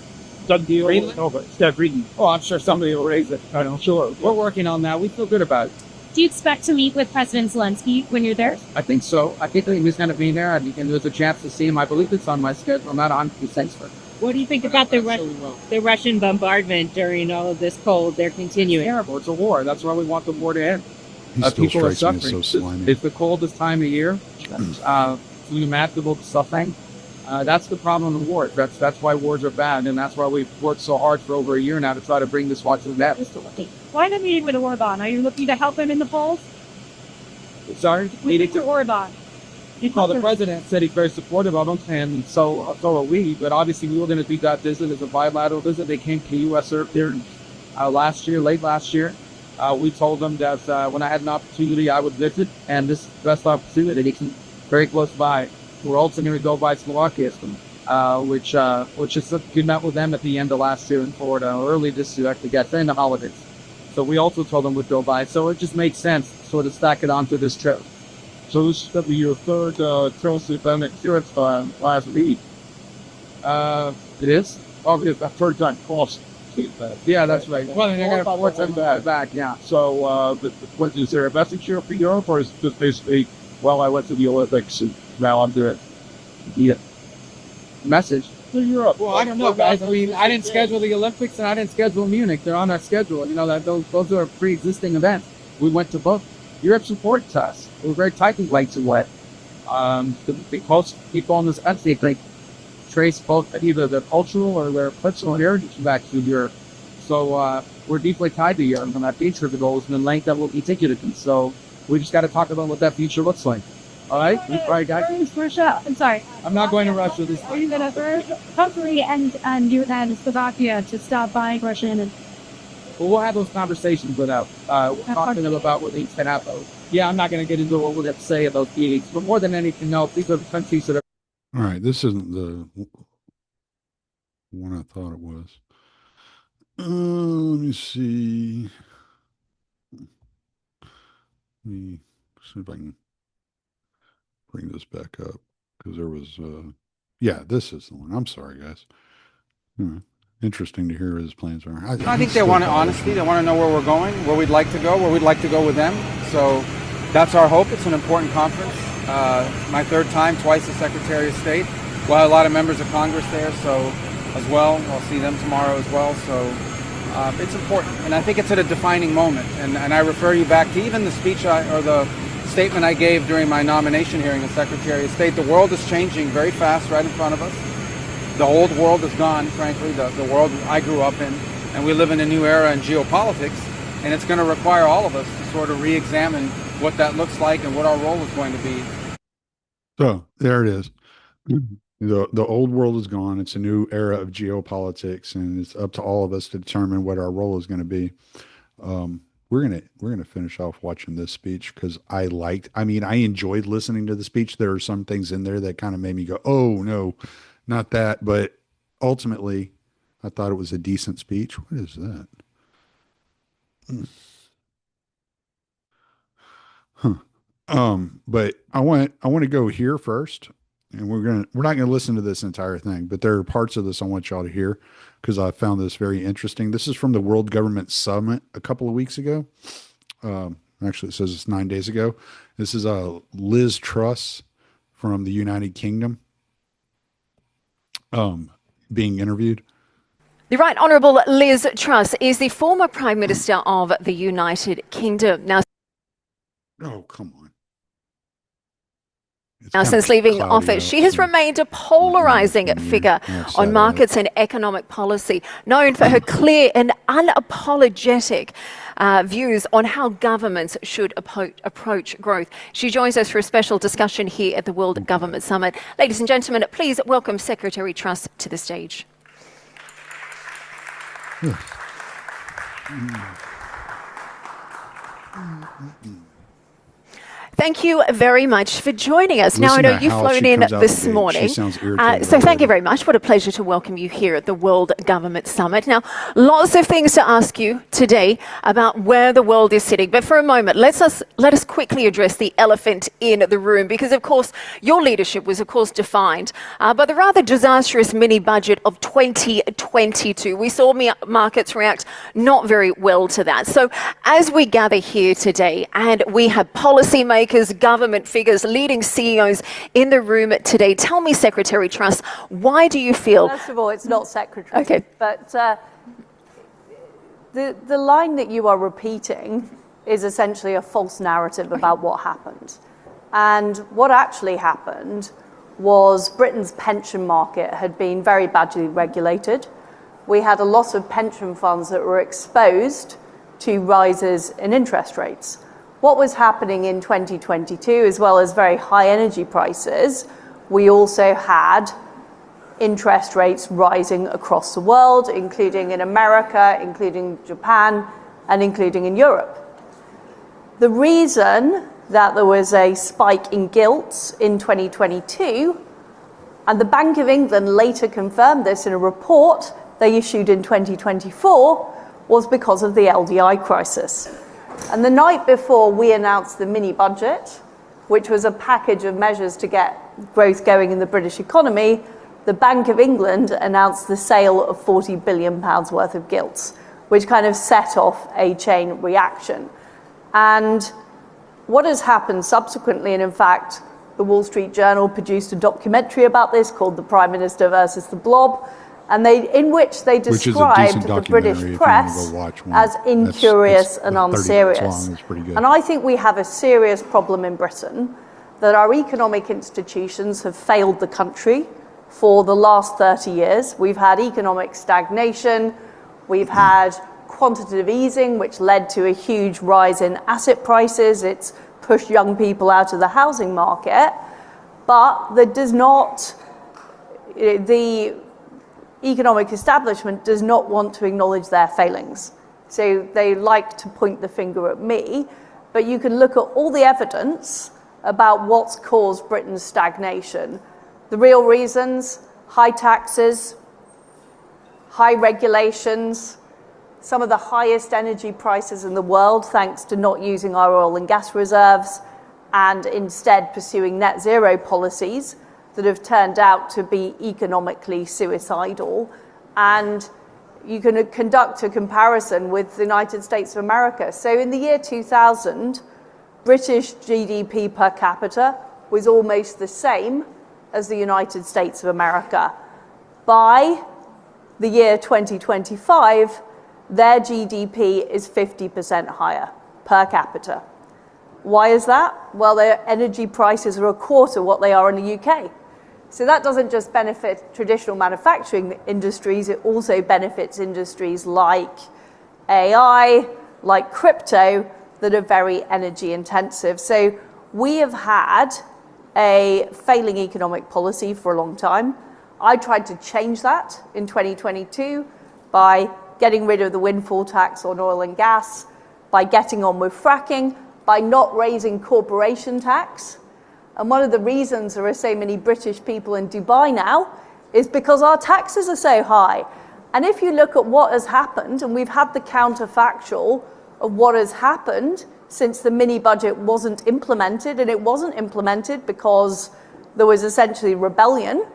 done deal? Greenland? No, but yeah, Greenland. Oh, I'm sure somebody will raise it. I know. Sure. We're working on that. We feel good about it. Do you expect to meet with President Zelensky when you're there? I think so. I think he's going to be there, and there's a chance to see him. I believe it's on my schedule. I'm not 100% sure. What do you think about the Russian bombardment during all of this cold? They're continuing. It's terrible. It's a war. That's why we want the war to end. People are suffering. It's the coldest time of year. Unimaginable suffering. That's the problem of war. That's why wars are bad, and that's why we've worked so hard for over a year now to try to bring this war to the end. Why the meeting with Orban? Are you looking to help him in the polls? Sorry? Meeting to Orban. Well, the president said he's very supportive of him, and so are we. But obviously, we were going to do that visit as a bilateral visit. They came to U.S. here late last year. We told them that when I had an opportunity, I would visit, and this is the best opportunity. It's very close by. We're also going to go by Slovakia, which is we met with them at the end of last year in Florida, early this year to get in the holidays. So we also told them we'd go by. So it just makes sense to sort of stack it onto this trip. So this is going to be your third trip and experience last week. It is? Oh, it's the third time. Cost. Yeah, that's right. Well, they're going to force them back, yeah. So is there a message here for Europe, or is it just basically, well, I went to the Olympics and now I'm doing it? Message? To Europe. Well, I don't know, guys. I mean, I didn't schedule the Olympics and I didn't schedule Munich. They're on our schedule. You know, those are pre-existing events. We went to both. Europe's important to us. We're very tightly linked to what the close people in this country think trace both either their cultural or their personal heritage back to Europe. So we're deeply tied to Europe, and that future of the goals and the length that will continue to do. So we just got to talk about what that future looks like. All right? All right, guys? Russia. I'm sorry. I'm not going to Russia this time. Are you going to hopefully and do that in Slovakia to stop buying Russian? Well, we'll have those conversations without talking about what needs to happen. Yeah, I'm not going to get into what we'll have to say about meetings, but more than anything else, these are the countries that are. All right, this isn't the one I thought it was. Let me see. Let me see if I can bring this back up because there was, yeah, this is the one. I'm sorry, guys. Interesting to hear his plans are. I think they want honesty. They want to know where we're going, where we'd like to go with them. So that's our hope. It's an important conference. My third time, twice as Secretary of State. We'll have a lot of members of Congress there, so as well. We'll see them tomorrow as well. So it's important, and I think it's at a defining moment. And I refer you back to even the speech or the statement I gave during my nomination hearing as Secretary of State. The world is changing very fast right in front of us. The old world is gone, frankly, the world I grew up in, and we live in a new era in geopolitics, and it's going to require all of us to sort of re-examine what that looks like and what our role is going to be. So there it is. The old world is gone. It's a new era of geopolitics, and it's up to all of us to determine what our role is going to be. We're gonna finish off watching this speech because I enjoyed listening to the speech. There are some things in there that kind of made me go, "Oh no, not that." But ultimately, I thought it was a decent speech. What is that? Huh. But I want to go here first. and we're not gonna listen to this entire thing, but there are parts of this I want y'all to hear because I found this very interesting. This is from the World Government Summit a couple of weeks ago. Actually, it says it's 9 days ago. This is Liz Truss from the United Kingdom being interviewed. The Right Honourable Liz Truss is the former Prime Minister of the United Kingdom. Oh, come on. Now, since leaving office, she has remained a polarising figure on markets and economic policy, known for her clear and unapologetic views on how governments should approach growth. She joins us for a special discussion here at the World Government Summit. Ladies and gentlemen, please welcome Secretary Truss to the stage. Thank you very much for joining us. Now, I know you've flown in this morning, so thank you very much. What a pleasure to welcome you here at the World Government Summit. Now, lots of things to ask you today about where the world is sitting, but for a moment, let us quickly address the elephant in the room, because, of course, your leadership was, of course, defined by the rather disastrous mini-budget of 2022. We saw markets react not very well to that. So, as we gather here today, and we have policymakers, government figures, leading CEOs in the room today. Tell me, Secretary Truss, why do you feel... First of all, it's not Secretary. Okay. But the line that you are repeating is essentially a false narrative about what happened. And what actually happened was Britain's pension market had been very badly regulated. We had a lot of pension funds that were exposed to rises in interest rates. What was happening in 2022, as well as very high energy prices, we also had interest rates rising across the world, including in America, including Japan, and including in Europe. The reason that there was a spike in gilts in 2022, and the Bank of England later confirmed this in a report they issued in 2024, was because of the LDI crisis. And the night before we announced the mini-budget, which was a package of measures to get growth going in the British economy, the Bank of England announced the sale of £40 billion worth of gilts, which kind of set off a chain reaction. And what has happened subsequently, and in fact, the Wall Street Journal produced a documentary about this called The Prime Minister versus the Blob, and in which they described the British press as incurious and unserious. And I think we have a serious problem in Britain that our economic institutions have failed the country for the last 30 years. We've had economic stagnation, we've had quantitative easing, which led to a huge rise in asset prices. It's pushed young people out of the housing market, but the economic establishment does not want to acknowledge their failings. So they like to point the finger at me, but you can look at all the evidence about what's caused Britain's stagnation. The real reasons: high taxes, high regulations, some of the highest energy prices in the world thanks to not using our oil and gas reserves and instead pursuing net zero policies that have turned out to be economically suicidal. And you can conduct a comparison with the United States of America. So in the year 2000, British GDP per capita was almost the same as the United States of America. By the year 2025, their GDP is 50% higher per capita. Why is that? Well, their energy prices are a quarter what they are in the UK. So that doesn't just benefit traditional manufacturing industries, it also benefits industries like AI, like crypto, that are very energy intensive. So we have had a failing economic policy for a long time. I tried to change that in 2022 by getting rid of the windfall tax on oil and gas, by getting on with fracking, by not raising corporation tax. And one of the reasons there are so many British people in Dubai now is because our taxes are so high. And if you look at what has happened, and we've had the counterfactual of what has happened since the mini-budget wasn't implemented, and it wasn't implemented because there was essentially rebellion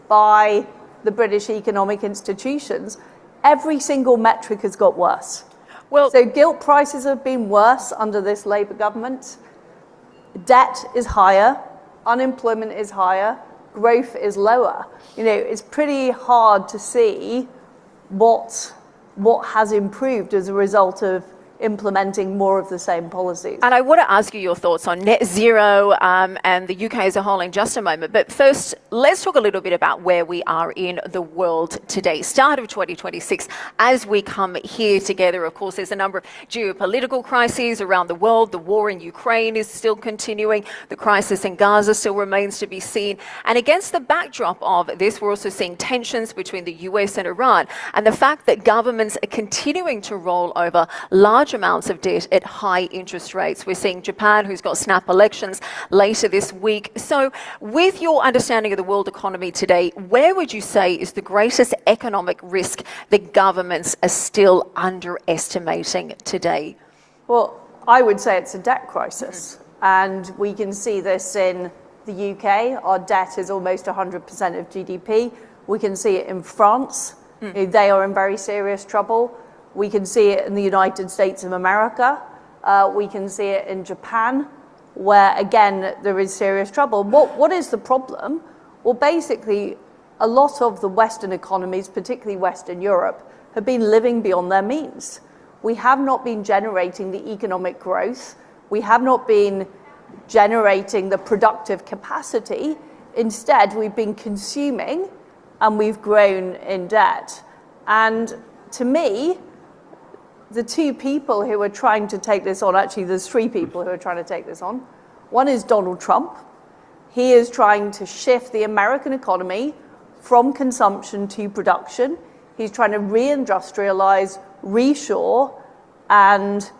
by the British economic institutions, every single metric has got worse. Well, so gilt prices have been worse under this Labour government. Debt is higher, unemployment is higher, growth is lower. You know, it's pretty hard to see what has improved as a result of implementing more of the same policies. And I want to ask you your thoughts on net zero and the UK as a whole in just a moment. But first, let's talk a little bit about where we are in the world today. Start of 2026, as we come here together, of course, there's a number of geopolitical crises around the world. The war in Ukraine is still continuing. The crisis in Gaza still remains to be seen. And against the backdrop of this, we're also seeing tensions between the US and Iran, and the fact that governments are continuing to roll over large amounts of debt at high interest rates. We're seeing Japan, who's got snap elections later this week. So with your understanding of the world economy today, where would you say is the greatest economic risk that governments are still underestimating today? Well, I would say it's a debt crisis. And we can see this in the UK. Our debt is almost 100% of GDP. We can see it in France. They are in very serious trouble. We can see it in the United States of America. We can see it in Japan, where, again, there is serious trouble. What is the problem? Well, basically, a lot of the Western economies, particularly Western Europe, have been living beyond their means. We have not been generating the economic growth. We have not been generating the productive capacity. Instead, we've been consuming and we've grown in debt. And to me, the two people who are trying to take this on, actually there's three people who are trying to take this on. One is Donald Trump. He is trying to shift the American economy from consumption to production. He's trying to reindustrialize, reshore, and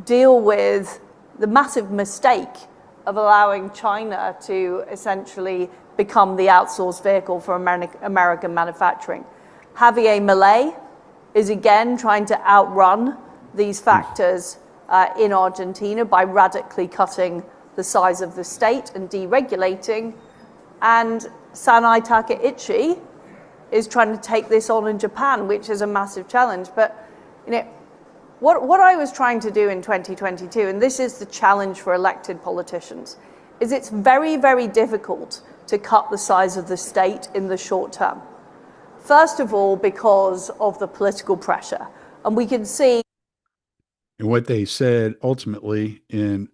deal with the massive mistake of allowing China to essentially become the outsourced vehicle for American manufacturing. Javier Milei is again trying to outrun these factors in Argentina by radically cutting the size of the state and deregulating. And Sanai Takaichi is trying to take this on in Japan, which is a massive challenge. But you know, what I was trying to do in 2022, and this is the challenge for elected politicians, is it's very, very difficult to cut the size of the state in the short term. First of all, because of the political pressure. And we can see. And what they said ultimately in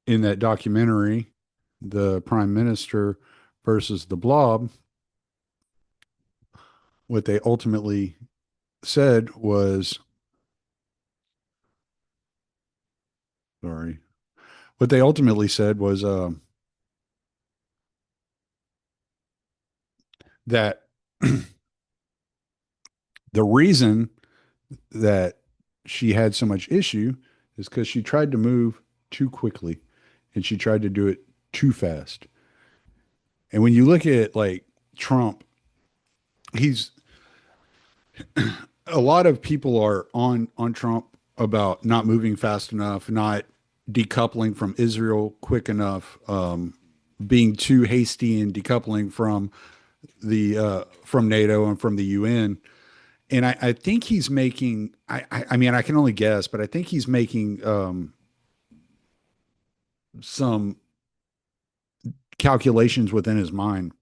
in that documentary, The Prime Minister versus the Blob, what they ultimately said was, what they ultimately said was, that the reason that she had so much issue is because she tried to move too quickly and she tried to do it too fast. And when you look at like Trump, he's a lot of people are on Trump about not moving fast enough, not decoupling from Israel quick enough, being too hasty and decoupling from NATO and from the UN. And I think he's making, I mean, I can only guess, but I think he's making some calculations within his mind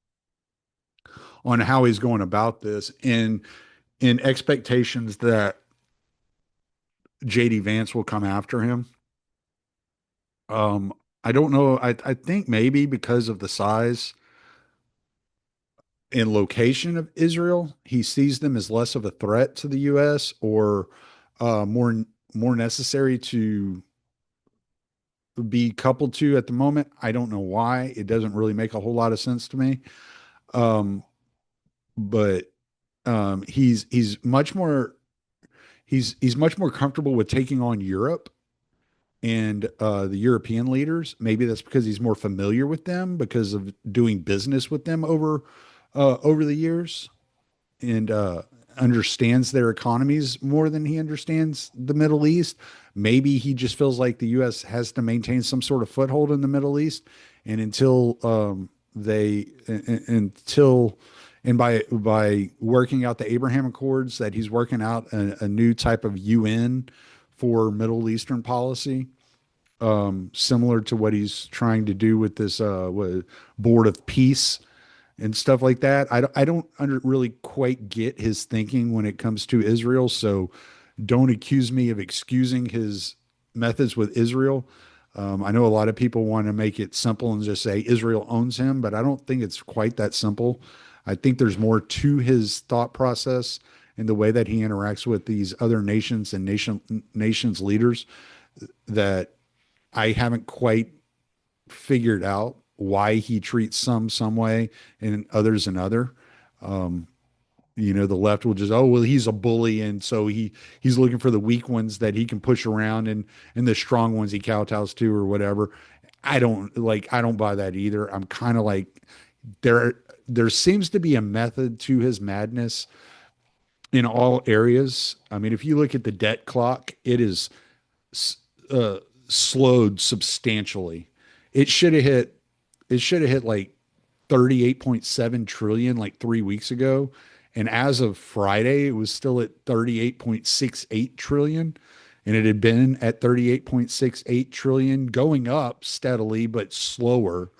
on how he's going about this in expectations that JD Vance will come after him. I don't know. I think maybe because of the size and location of Israel, he sees them as less of a threat to the U.S. or more necessary to be coupled to at the moment. I don't know why. It doesn't really make a whole lot of sense to me. But he's much more comfortable with taking on Europe and the European leaders. Maybe that's because he's more familiar with them because of doing business with them over the years. And understands their economies more than he understands the Middle East. Maybe he just feels like the U.S. has to maintain some sort of foothold in the Middle East, and by working out the Abraham Accords, that he's working out a new type of UN for Middle Eastern policy, similar to what he's trying to do with this Board of Peace and stuff like that. I don't really quite get his thinking when it comes to Israel, so don't accuse me of excusing his methods with Israel. I know a lot of people want to make it simple and just say Israel owns him, but I don't think it's quite that simple. I think there's more to his thought process and the way that he interacts with these other nations and nations leaders that I haven't quite figured out why he treats some way and others another. The left will just, oh, well, he's a bully, and so he's looking for the weak ones that he can push around, and the strong ones he kowtows to or whatever. I don't buy that either. I'm kind of like, there seems to be a method to his madness in all areas. I mean, if you look at the debt clock, it is slowed substantially. It should have hit like 38.7 trillion like 3 weeks ago. And as of Friday, it was still at 38.68 trillion. And it had been at 38.68 trillion, going up steadily, but slower.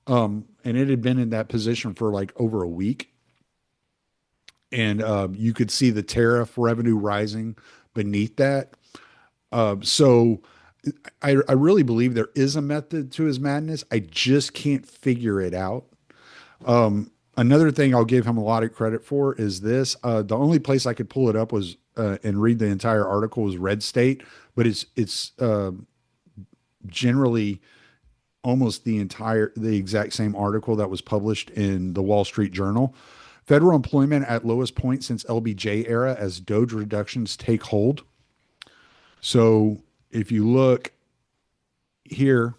And it had been in that position for like over a week. And you could see the tariff revenue rising beneath that. So I really believe there is a method to his madness. I just can't figure it out. Another thing I'll give him a lot of credit for is this. The only place I could pull it up was and read the entire article was Red State, but it's generally almost the exact same article that was published in the Wall Street Journal. Federal employment at lowest point since LBJ era as Doge reductions take hold. So if you look here,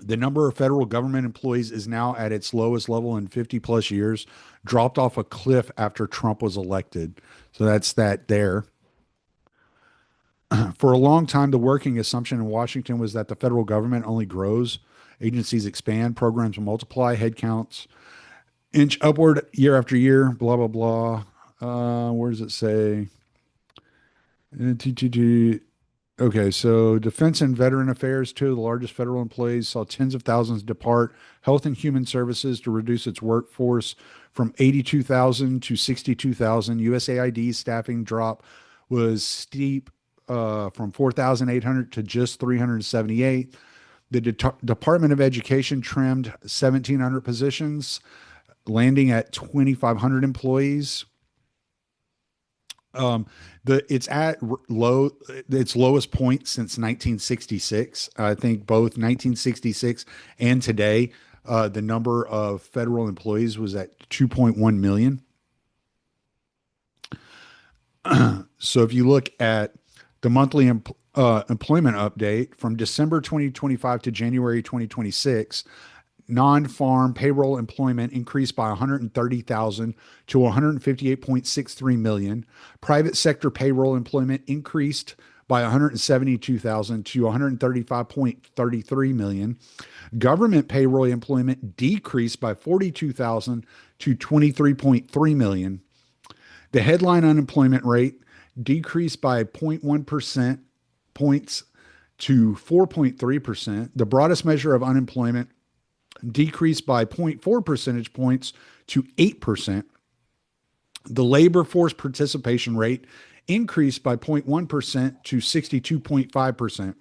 the number of federal government employees is now at its lowest level in 50 plus years, dropped off a cliff after Trump was elected. So that's that there. For a long time, the working assumption in Washington was that the federal government only grows, agencies expand, programs multiply, headcounts inch upward year after year, blah, blah, blah. Where does it say? Okay, so Defense and Veteran Affairs, two of the largest federal employees, saw tens of thousands depart. Health and Human Services to reduce its workforce from 82,000 to 62,000. USAID staffing drop was steep from 4,800 to just 378. The Department of Education trimmed 1,700 positions, landing at 2,500 employees. It's at its lowest point since 1966. I think both 1966 and today, the number of federal employees was at 2.1 million. So if you look at the monthly employment update from December 2025 to January 2026, non-farm payroll employment increased by 130,000 to 158.63 million. Private sector payroll employment increased by 172,000 to 135.33 million. Government payroll employment decreased by 42,000 to 23.3 million. The headline unemployment rate decreased by 0.1% points to 4.3%. The broadest measure of unemployment decreased by 0.4 percentage points to 8%. The labor force participation rate increased by 0.1% to 62.5%.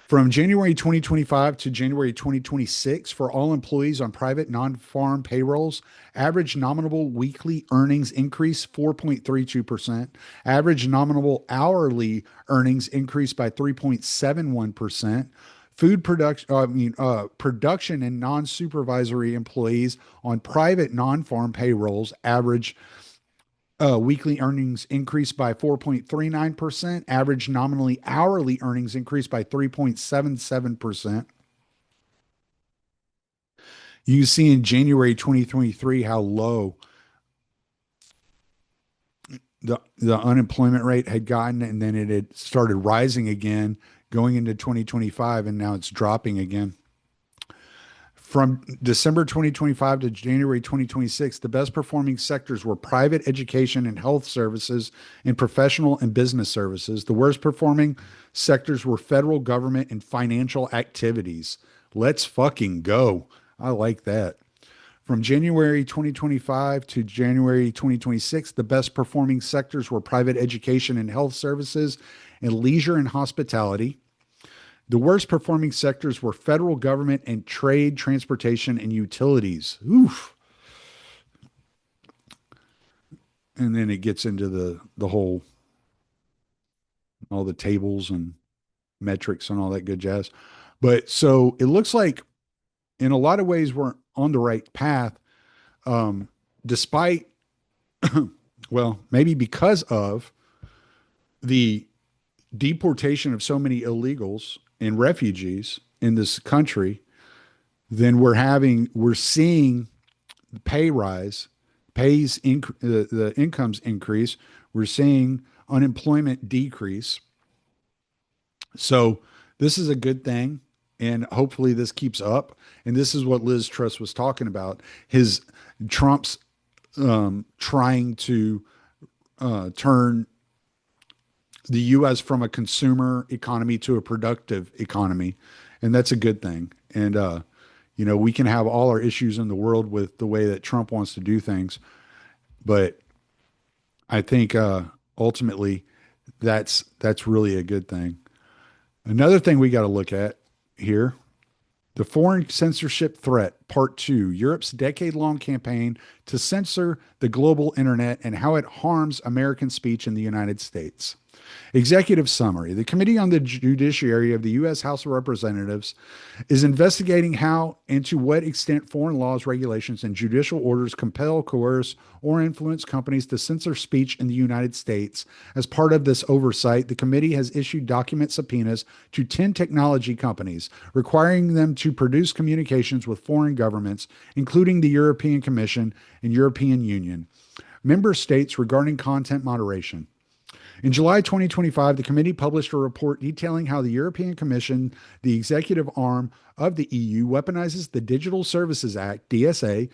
From January 2025 to January 2026, for all employees on private non-farm payrolls, average nominal weekly earnings increased 4.32%. Average nominal hourly earnings increased by 3.71%. Food production and non-supervisory employees on private non-farm payrolls average weekly earnings increased by 4.39%. Average nominally hourly earnings increased by 3.77%. You see in January 2023 how low the unemployment rate had gotten, and then it had started rising again going into 2025, and now it's dropping again. From December 2025 to January 2026, the best performing sectors were private education and health services and professional and business services. The worst performing sectors were federal government and financial activities. Let's fucking go. I like that. From January 2025 to January 2026, the best performing sectors were private education and health services and leisure and hospitality. The worst performing sectors were federal government and trade, transportation, and utilities. Oof. And then it gets into the whole, all the tables and metrics and all that good jazz. But so it looks like in a lot of ways we're on the right path, despite, well, maybe because of the deportation of so many illegals and refugees in this country, then we're seeing the pay rise, the incomes increase. We're seeing unemployment decrease. So this is a good thing, and hopefully this keeps up. And this is what Liz Truss was talking about. Trump's trying to turn the U.S. from a consumer economy to a productive economy. And that's a good thing. And, we can have all our issues in the world with the way that Trump wants to do things. But I think ultimately that's really a good thing. Another thing we got to look at here, the foreign censorship threat, part 2, Europe's decade-long campaign to censor the global internet and how it harms American speech in the United States. Executive summary. The Committee on the Judiciary of the U.S. House of Representatives is investigating how and to what extent foreign laws, regulations, and judicial orders compel, coerce, or influence companies to censor speech in the United States. As part of this oversight, the committee has issued document subpoenas to 10 technology companies, requiring them to produce communications with foreign governments, including the European Commission and European Union, member states regarding content moderation. In July 2025, the committee published a report detailing how the European Commission, the executive arm of the EU, weaponizes the Digital Services Act, DSA,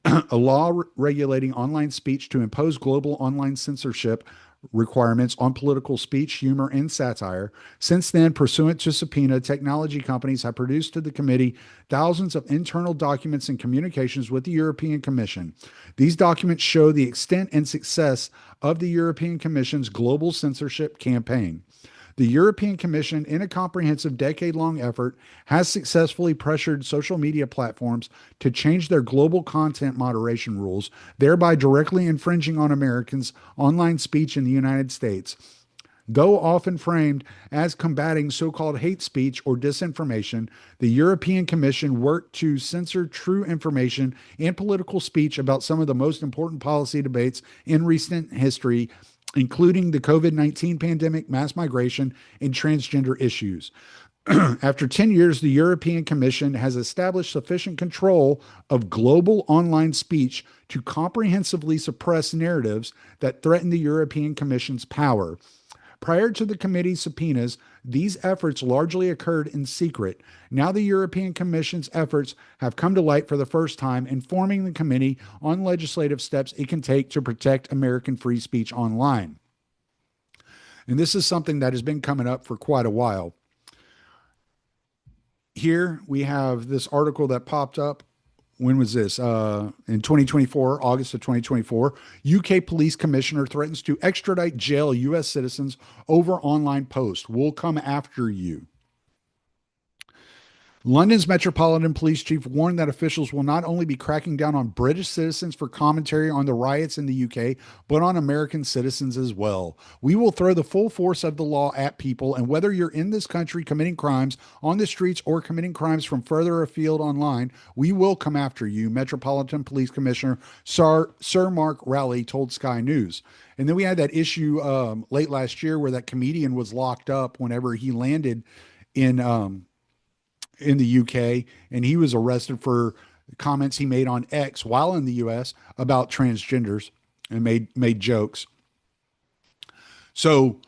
a law regulating online speech to impose global online censorship requirements on political speech, humor, and satire. Since then, pursuant to subpoena, technology companies have produced to the committee thousands of internal documents and communications with the European Commission. These documents show the extent and success of the European Commission's global censorship campaign. The European Commission, in a comprehensive decade-long effort, has successfully pressured social media platforms to change their global content moderation rules, thereby directly infringing on Americans' online speech in the United States. Though often framed as combating so-called hate speech or disinformation, the European Commission worked to censor true information and political speech about some of the most important policy debates in recent history, including the COVID-19 pandemic, mass migration, and transgender issues. After 10 years, the European Commission has established sufficient control of global online speech to comprehensively suppress narratives that threaten the European Commission's power. Prior to the committee's subpoenas, these efforts largely occurred in secret. Now the European Commission's efforts have come to light for the first time, informing the committee on legislative steps it can take to protect American free speech online. And this is something that has been coming up for quite a while. Here we have this article that popped up. When was this? In 2024, August of 2024, UK police commissioner threatens to extradite jail US citizens over online post. We'll come after you. London's Metropolitan Police Chief warned that officials will not only be cracking down on British citizens for commentary on the riots in the UK, but on American citizens as well. We will throw the full force of the law at people, and whether you're in this country committing crimes on the streets or committing crimes from further afield online, we will come after you, Metropolitan Police Commissioner Sir Mark Rowley told Sky News. And then we had that issue late last year where that comedian was locked up whenever he landed in the UK, and he was arrested for comments he made on X while in the US about transgenders and made jokes. So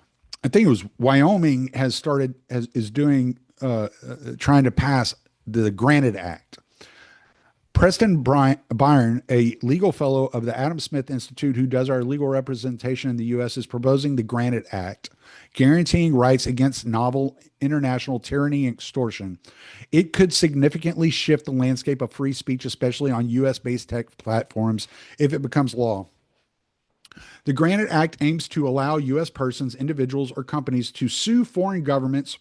I think it was Wyoming is doing, trying to pass the Granite Act. Preston Byron, a legal fellow of the Adam Smith Institute who does our legal representation in the U.S., is proposing the Granite Act, guaranteeing rights against novel international tyranny and extortion. It could significantly shift the landscape of free speech, especially on U.S.-based tech platforms, if it becomes law. The Granite Act aims to allow U.S. persons, individuals, or companies to sue foreign governments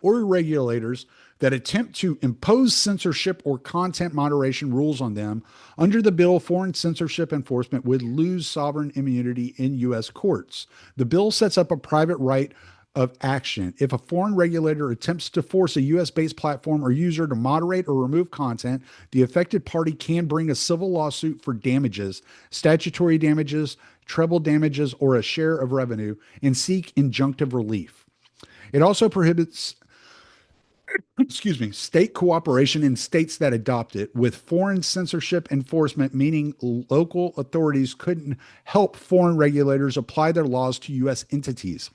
or regulators that attempt to impose censorship or content moderation rules on them. Under the bill, foreign censorship enforcement would lose sovereign immunity in U.S. courts. The bill sets up a private right of action. If a foreign regulator attempts to force a U.S.-based platform or user to moderate or remove content, the affected party can bring a civil lawsuit for damages, statutory damages, treble damages, or a share of revenue, and seek injunctive relief. It also prohibits state cooperation in states that adopt it with foreign censorship enforcement, meaning local authorities couldn't help foreign regulators apply their laws to U.S. entities.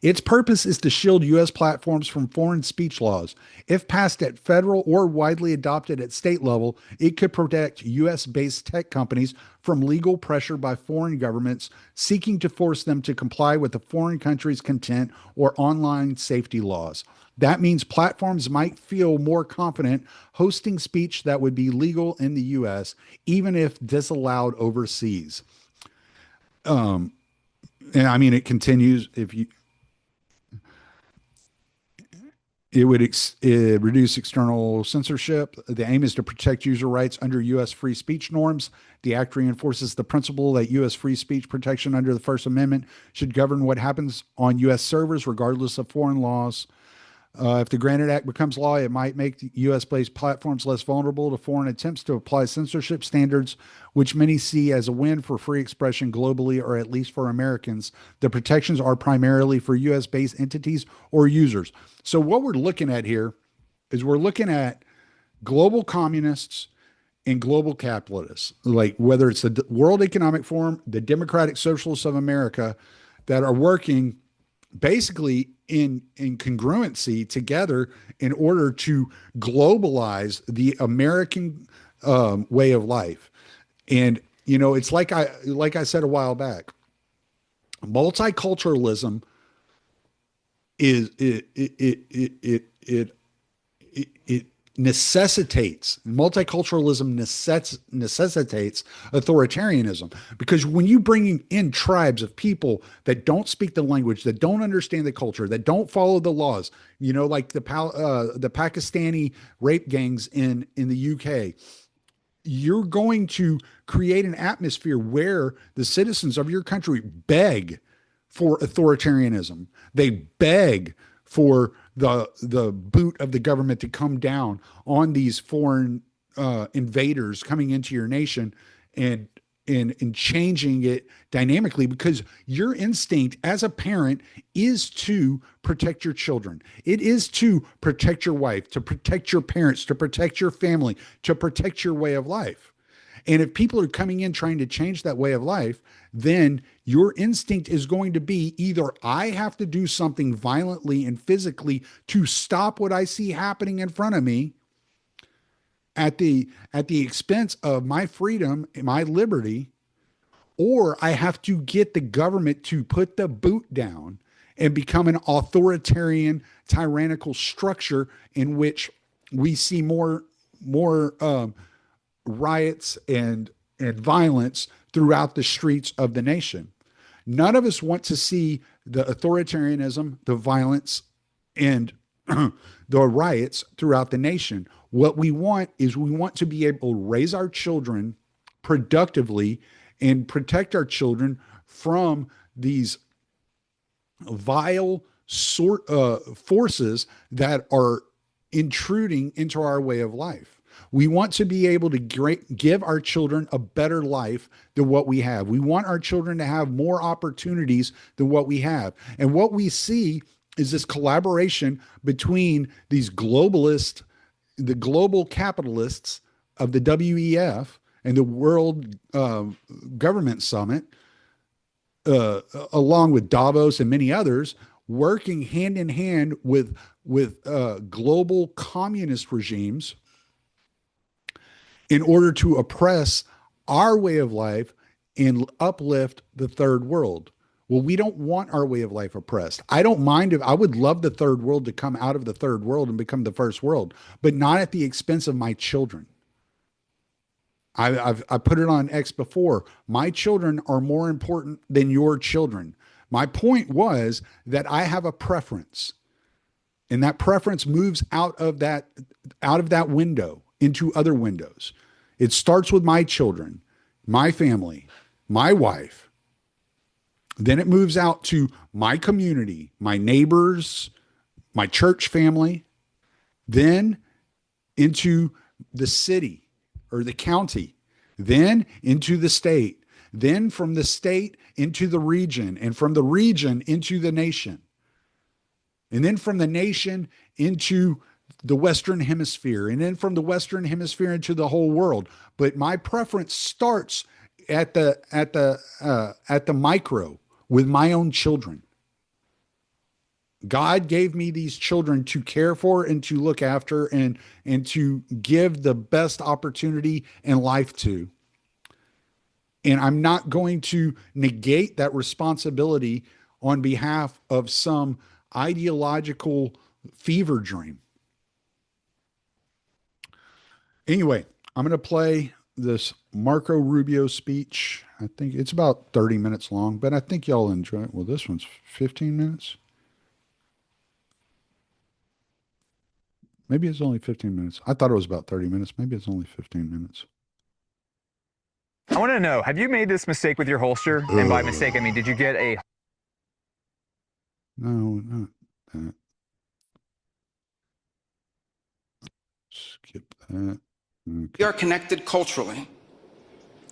Its purpose is to shield U.S. platforms from foreign speech laws. If passed at federal or widely adopted at state level, it could protect U.S.-based tech companies from legal pressure by foreign governments seeking to force them to comply with the foreign country's content or online safety laws. That means platforms might feel more confident hosting speech that would be legal in the U.S., even if disallowed overseas. And I mean, it continues. It would reduce external censorship. The aim is to protect user rights under U.S. free speech norms. The act reinforces the principle that U.S. free speech protection under the First Amendment should govern what happens on U.S. servers, regardless of foreign laws. If the Granite Act becomes law, it might make U.S.-based platforms less vulnerable to foreign attempts to apply censorship standards, which many see as a win for free expression globally, or at least for Americans. The protections are primarily for U.S.-based entities or users. So what we're looking at here is we're looking at global communists and global capitalists, like whether it's the World Economic Forum, the Democratic Socialists of America, that are working basically in congruency together in order to globalize the American way of life. And you know, it's like I said a while back, multiculturalism is it necessitates necessitates authoritarianism, because when you bring in tribes of people that don't speak the language, that don't understand the culture, that don't follow the laws, you know, like the Pakistani rape gangs in the UK, you're going to create an atmosphere where the citizens of your country beg for authoritarianism. They beg for the boot of the government to come down on these foreign invaders coming into your nation and changing it dynamically, because your instinct as a parent is to protect your children. It is to protect your wife, to protect your parents, to protect your family, to protect your way of life. And if people are coming in trying to change that way of life, then your instinct is going to be either I have to do something violently and physically to stop what I see happening in front of me at the expense of my freedom and my liberty, or I have to get the government to put the boot down and become an authoritarian, tyrannical structure in which we see more riots and violence throughout the streets of the nation. None of us want to see the authoritarianism, the violence, and the riots throughout the nation. What we want is we want to be able to raise our children productively and protect our children from these vile forces that are intruding into our way of life. We want to be able to give our children a better life than what we have. We want our children to have more opportunities than what we have. And what we see is this collaboration between these globalists, the global capitalists of the WEF and the World Government Summit, along with Davos and many others, working hand in hand with global communist regimes in order to oppress our way of life and uplift the third world. Well, we don't want our way of life oppressed. I don't mind if I would love the third world to come out of the third world and become the first world, but not at the expense of my children. I put it on X before. My children are more important than your children. My point was that I have a preference, and that preference moves out of that window into other windows. It starts with my children, my family, my wife. Then it moves out to my community, my neighbors, my church family, then into the city or the county, then into the state, then from the state into the region, and from the region into the nation, and then from the nation into the Western Hemisphere, and then from the Western Hemisphere into the whole world. But my preference starts at the micro with my own children. God gave me these children to care for and to look after and to give the best opportunity in life to. And I'm not going to negate that responsibility on behalf of some ideological fever dream. Anyway, I'm going to play this Marco Rubio speech. I think it's about 30 minutes long, but I think y'all enjoy it. Well, this one's 15 minutes. Maybe it's only 15 minutes. I thought it was about 30 minutes. Maybe it's only 15 minutes. I want to know, have you made this mistake with your holster? And by mistake, I mean, did you get a... No, not that. Skip that. Okay. We are connected culturally.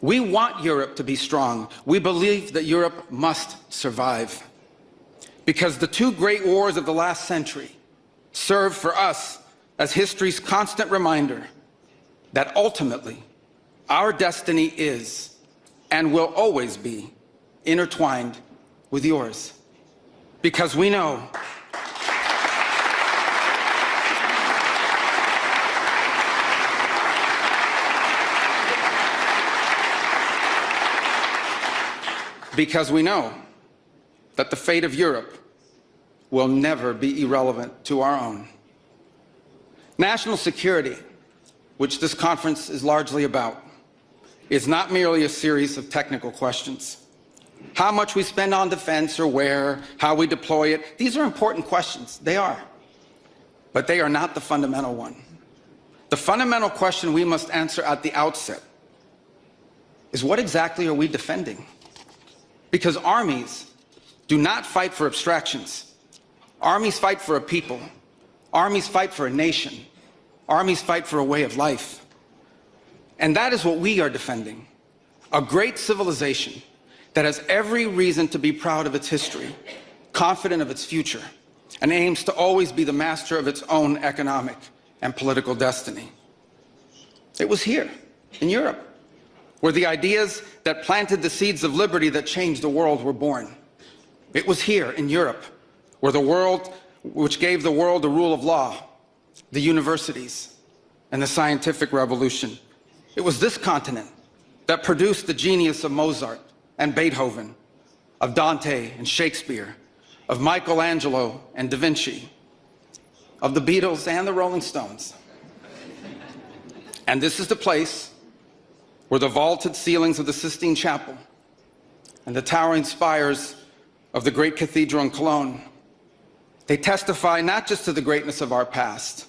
We want Europe to be strong. We believe that Europe must survive. Because the two great wars of the last century serve for us as history's constant reminder that ultimately our destiny is and will always be intertwined with yours. Because we know that the fate of Europe will never be irrelevant to our own. National security, which this conference is largely about, is not merely a series of technical questions. How much we spend on defense or where, how we deploy it, these are important questions. They are. But they are not the fundamental one. The fundamental question we must answer at the outset is, what exactly are we defending? Because armies do not fight for abstractions. Armies fight for a people. Armies fight for a nation. Armies fight for a way of life. And that is what we are defending. A great civilization that has every reason to be proud of its history, confident of its future, and aims to always be the master of its own economic and political destiny. It was here, in Europe, where the ideas that planted the seeds of liberty that changed the world were born. It was here in Europe which gave the world the rule of law, the universities, and the scientific revolution. It was this continent that produced the genius of Mozart and Beethoven, of Dante and Shakespeare, of Michelangelo and Da Vinci, of the Beatles and the Rolling Stones. And this is the place where the vaulted ceilings of the Sistine Chapel and the towering spires of the great cathedral in Cologne, they testify not just to the greatness of our past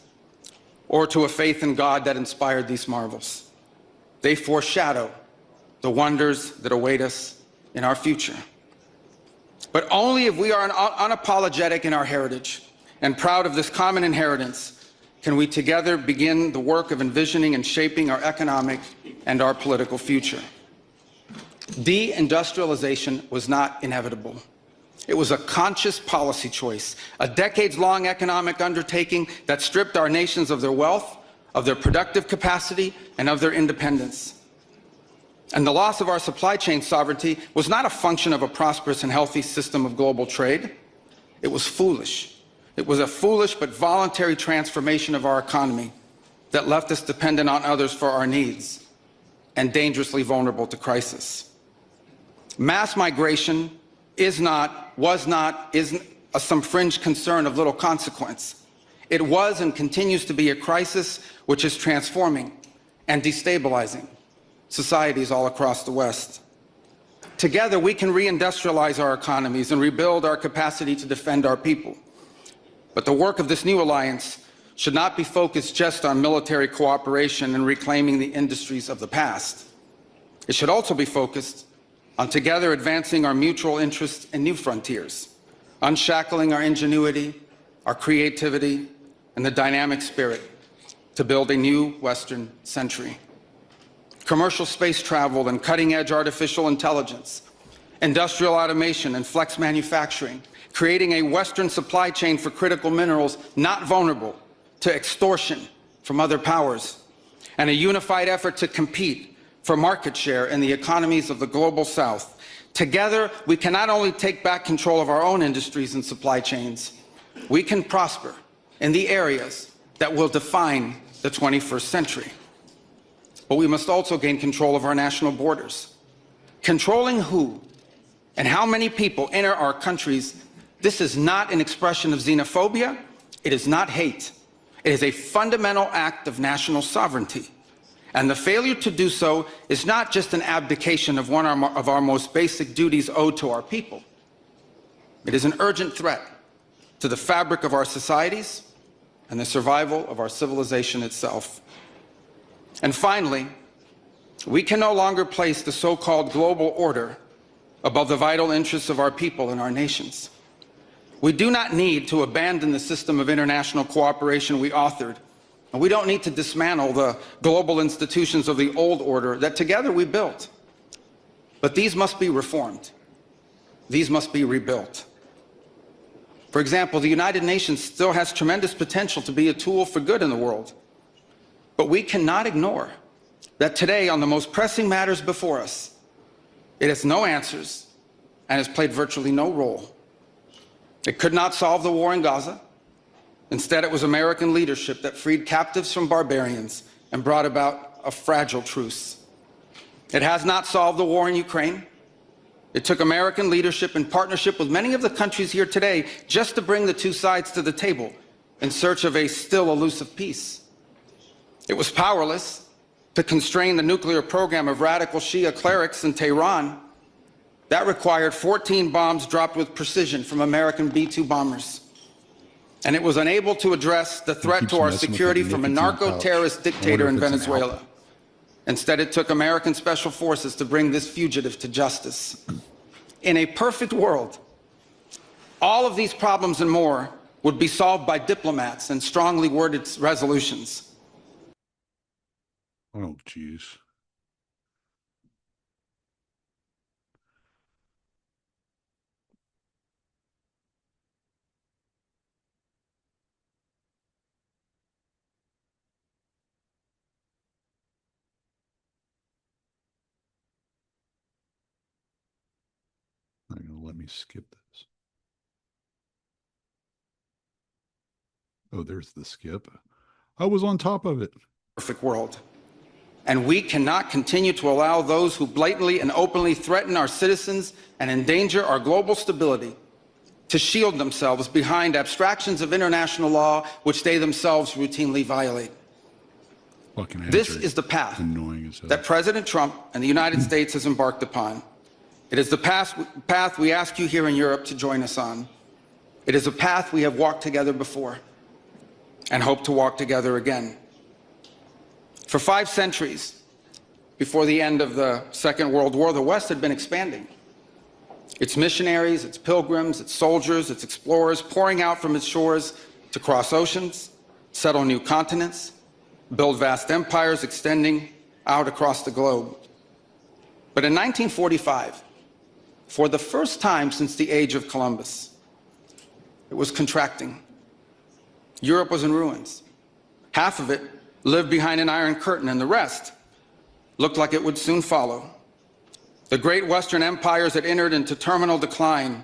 or to a faith in God that inspired these marvels. They foreshadow the wonders that await us in our future. But only if we are unapologetic in our heritage and proud of this common inheritance can we together begin the work of envisioning and shaping our economic and our political future. Deindustrialization was not inevitable. It was a conscious policy choice, a decades-long economic undertaking that stripped our nations of their wealth, of their productive capacity, and of their independence. And the loss of our supply chain sovereignty was not a function of a prosperous and healthy system of global trade. It was foolish. It was a foolish but voluntary transformation of our economy that left us dependent on others for our needs and dangerously vulnerable to crisis. Mass migration isn't some fringe concern of little consequence. It was and continues to be a crisis which is transforming and destabilizing societies all across the West. Together, we can reindustrialize our economies and rebuild our capacity to defend our people. But the work of this new alliance should not be focused just on military cooperation and reclaiming the industries of the past. It should also be focused on together advancing our mutual interests in new frontiers, unshackling our ingenuity, our creativity, and the dynamic spirit to build a new Western century. Commercial space travel and cutting-edge artificial intelligence, industrial automation and flex manufacturing, creating a Western supply chain for critical minerals not vulnerable to extortion from other powers, and a unified effort to compete for market share in the economies of the global South. Together, we can not only take back control of our own industries and supply chains, we can prosper in the areas that will define the 21st century. But we must also gain control of our national borders. Controlling who and how many people enter our countries, this is not an expression of xenophobia. It is not hate. It is a fundamental act of national sovereignty. And the failure to do so is not just an abdication of one of our most basic duties owed to our people. It is an urgent threat to the fabric of our societies and the survival of our civilization itself. And finally, we can no longer place the so-called global order above the vital interests of our people and our nations. We do not need to abandon the system of international cooperation we authored, and we don't need to dismantle the global institutions of the old order that together we built. But these must be reformed. These must be rebuilt. For example, the United Nations still has tremendous potential to be a tool for good in the world. But we cannot ignore that today, on the most pressing matters before us, it has no answers and has played virtually no role. It could not solve the war in Gaza. Instead, it was American leadership that freed captives from barbarians and brought about a fragile truce. It has not solved the war in Ukraine. It took American leadership in partnership with many of the countries here today just to bring the two sides to the table in search of a still elusive peace. It was powerless to constrain the nuclear program of radical Shia clerics in Tehran. That required 14 bombs dropped with precision from American B-2 bombers. And it was unable to address the threat to our security from a narco-terrorist dictator in Venezuela. Instead, it took American special forces to bring this fugitive to justice. In a perfect world, all of these problems and more would be solved by diplomats and strongly worded resolutions. Oh, geez. Not gonna let me skip this. Oh, there's the skip. I was on top of it. Perfect world. And we cannot continue to allow those who blatantly and openly threaten our citizens and endanger our global stability to shield themselves behind abstractions of international law which they themselves routinely violate. This is the path that President Trump and the United States has embarked upon. It is the path we ask you here in Europe to join us on. It is a path we have walked together before and hope to walk together again. For 5 centuries, before the end of the Second World War, the West had been expanding. Its missionaries, its pilgrims, its soldiers, its explorers pouring out from its shores to cross oceans, settle new continents, build vast empires extending out across the globe. But in 1945, for the first time since the age of Columbus, it was contracting. Europe was in ruins. Half of it lived behind an iron curtain, and the rest looked like it would soon follow The great Western empires that entered into terminal decline,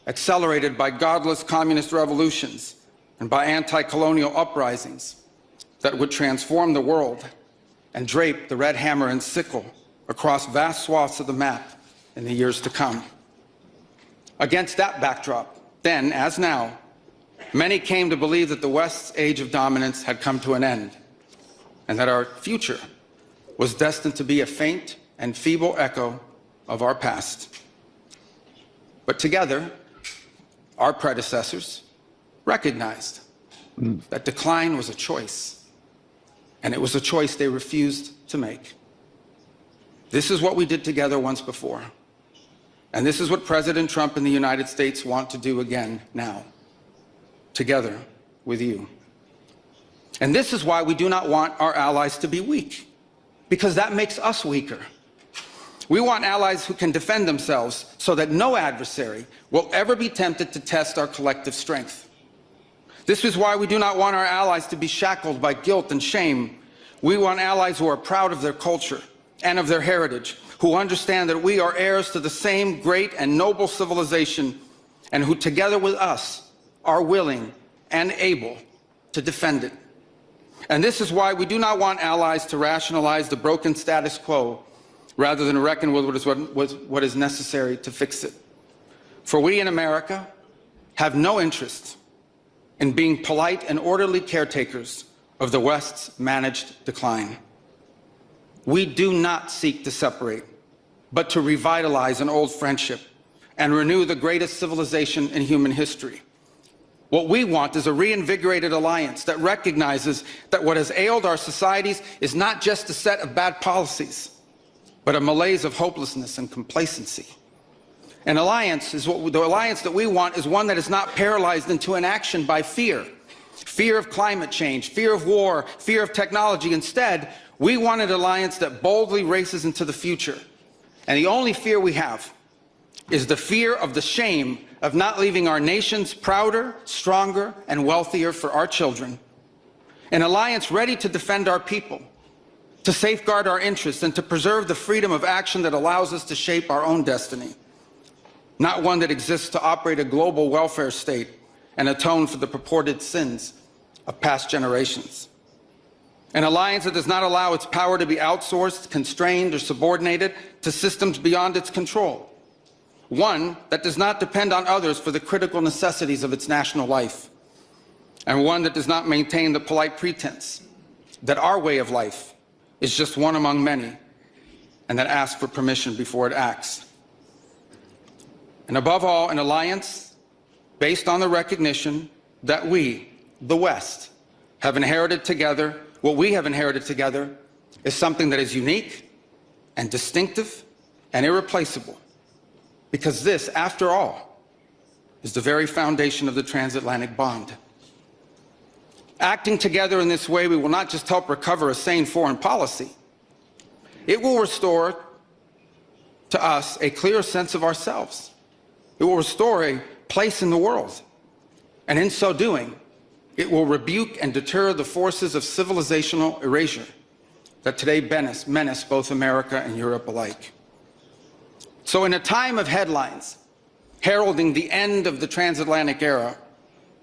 accelerated by godless communist revolutions and by anti-colonial uprisings that would transform the world and drape the red hammer and sickle across vast swaths of the map in the years to come. Against that backdrop, then as now, many came to believe that the West's age of dominance had come to an end, and that our future was destined to be a faint and feeble echo of our past. But together, our predecessors recognized that decline was a choice, and it was a choice they refused to make. This is what we did together once before, and this is what President Trump and the United States want to do again now, together with you. And this is why we do not want our allies to be weak, because that makes us weaker. We want allies who can defend themselves so that no adversary will ever be tempted to test our collective strength. This is why we do not want our allies to be shackled by guilt and shame. We want allies who are proud of their culture and of their heritage, who understand that we are heirs to the same great and noble civilization, and who together with us are willing and able to defend it. And this is why we do not want allies to rationalize the broken status quo rather than reckon with what is necessary to fix it. For we in America have no interest in being polite and orderly caretakers of the West's managed decline. We do not seek to separate, but to revitalize an old friendship and renew the greatest civilization in human history. What we want is a reinvigorated alliance that recognizes that what has ailed our societies is not just a set of bad policies, but a malaise of hopelessness and complacency. An alliance is the alliance that we want is one that is not paralyzed into inaction by fear. Fear of climate change, fear of war, fear of technology. Instead, we want an alliance that boldly races into the future. And the only fear we have is the fear of the shame of not leaving our nations prouder, stronger, and wealthier for our children. An alliance ready to defend our people, to safeguard our interests, and to preserve the freedom of action that allows us to shape our own destiny. Not one that exists to operate a global welfare state and atone for the purported sins of past generations. An alliance that does not allow its power to be outsourced, constrained, or subordinated to systems beyond its control. One that does not depend on others for the critical necessities of its national life. And one that does not maintain the polite pretense that our way of life is just one among many, and that asks for permission before it acts. And above all, an alliance based on the recognition that we, the West, have inherited together. What we have inherited together is something that is unique and distinctive and irreplaceable, because this, after all, is the very foundation of the transatlantic bond. Acting together in this way, we will not just help recover a sane foreign policy, it will restore to us a clear sense of ourselves. It will restore a place in the world. And in so doing, it will rebuke and deter the forces of civilizational erasure that today menace both America and Europe alike. So in a time of headlines heralding the end of the transatlantic era,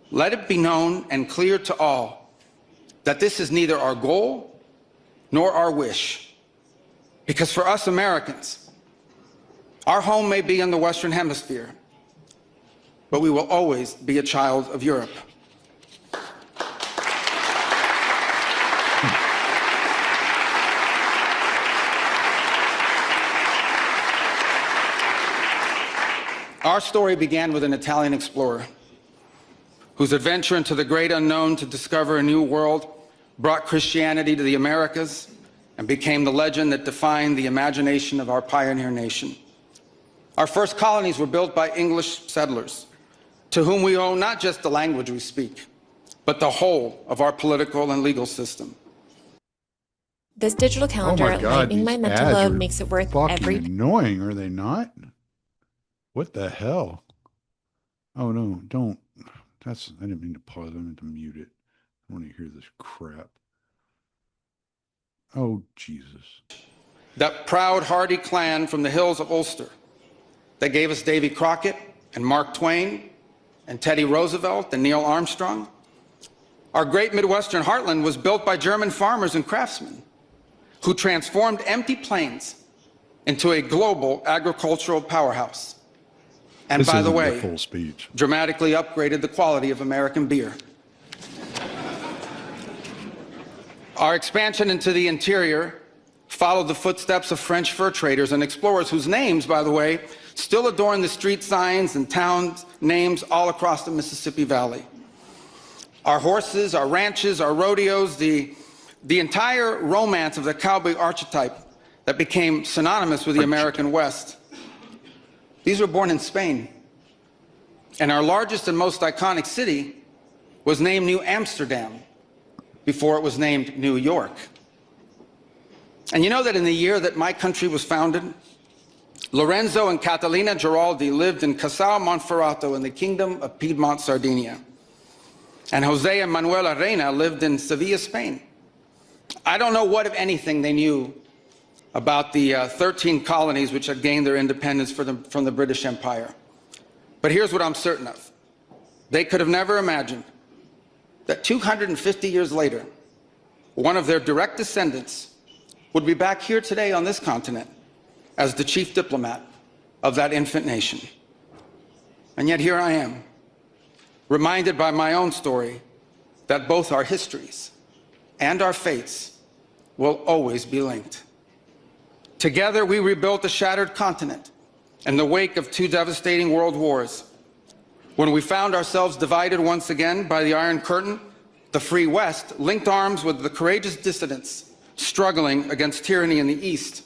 let it be known and clear to all that this is neither our goal nor our wish. Because for us Americans, our home may be in the Western Hemisphere, but we will always be a child of Europe. Our story began with an Italian explorer whose adventure into the great unknown to discover a new world brought Christianity to the Americas and became the legend that defined the imagination of our pioneer nation. Our first colonies were built by English settlers, to whom we owe not just the language we speak, but the whole of our political and legal system. This digital calendar, lightening my mental load, makes it worth every... annoying, are they not? What the hell? Oh no, don't. I didn't mean to pause. I meant to mute it. I want to hear this crap. Oh, Jesus. that proud, hardy clan from the hills of Ulster that gave us Davy Crockett and Mark Twain and Teddy Roosevelt and Neil Armstrong. Our great Midwestern heartland was built by German farmers and craftsmen who transformed empty plains into a global agricultural powerhouse. And by the way, full speech. Dramatically upgraded the quality of American beer. Our expansion into the interior followed the footsteps of French fur traders and explorers whose names, by the way, still adorn the street signs and town names all across the Mississippi Valley. Our horses, our ranches, our rodeos, the entire romance of the cowboy archetype that became synonymous with the American West. These were born in Spain. And our largest and most iconic city was named New Amsterdam before it was named New York. And you know that in the year that my country was founded, Lorenzo and Catalina Giraldi lived in Casal Monferrato in the Kingdom of Piedmont, Sardinia. And Jose and Manuela Reina lived in Sevilla, Spain. I don't know what, if anything, they knew about the 13 colonies which had gained their independence from the British Empire. But here's what I'm certain of. They could have never imagined that 250 years later, one of their direct descendants would be back here today on this continent as the chief diplomat of that infant nation. And yet here I am, reminded by my own story that both our histories and our fates will always be linked. Together, we rebuilt a shattered continent in the wake of 2 devastating world wars. When we found ourselves divided once again by the Iron Curtain, the Free West linked arms with the courageous dissidents struggling against tyranny in the East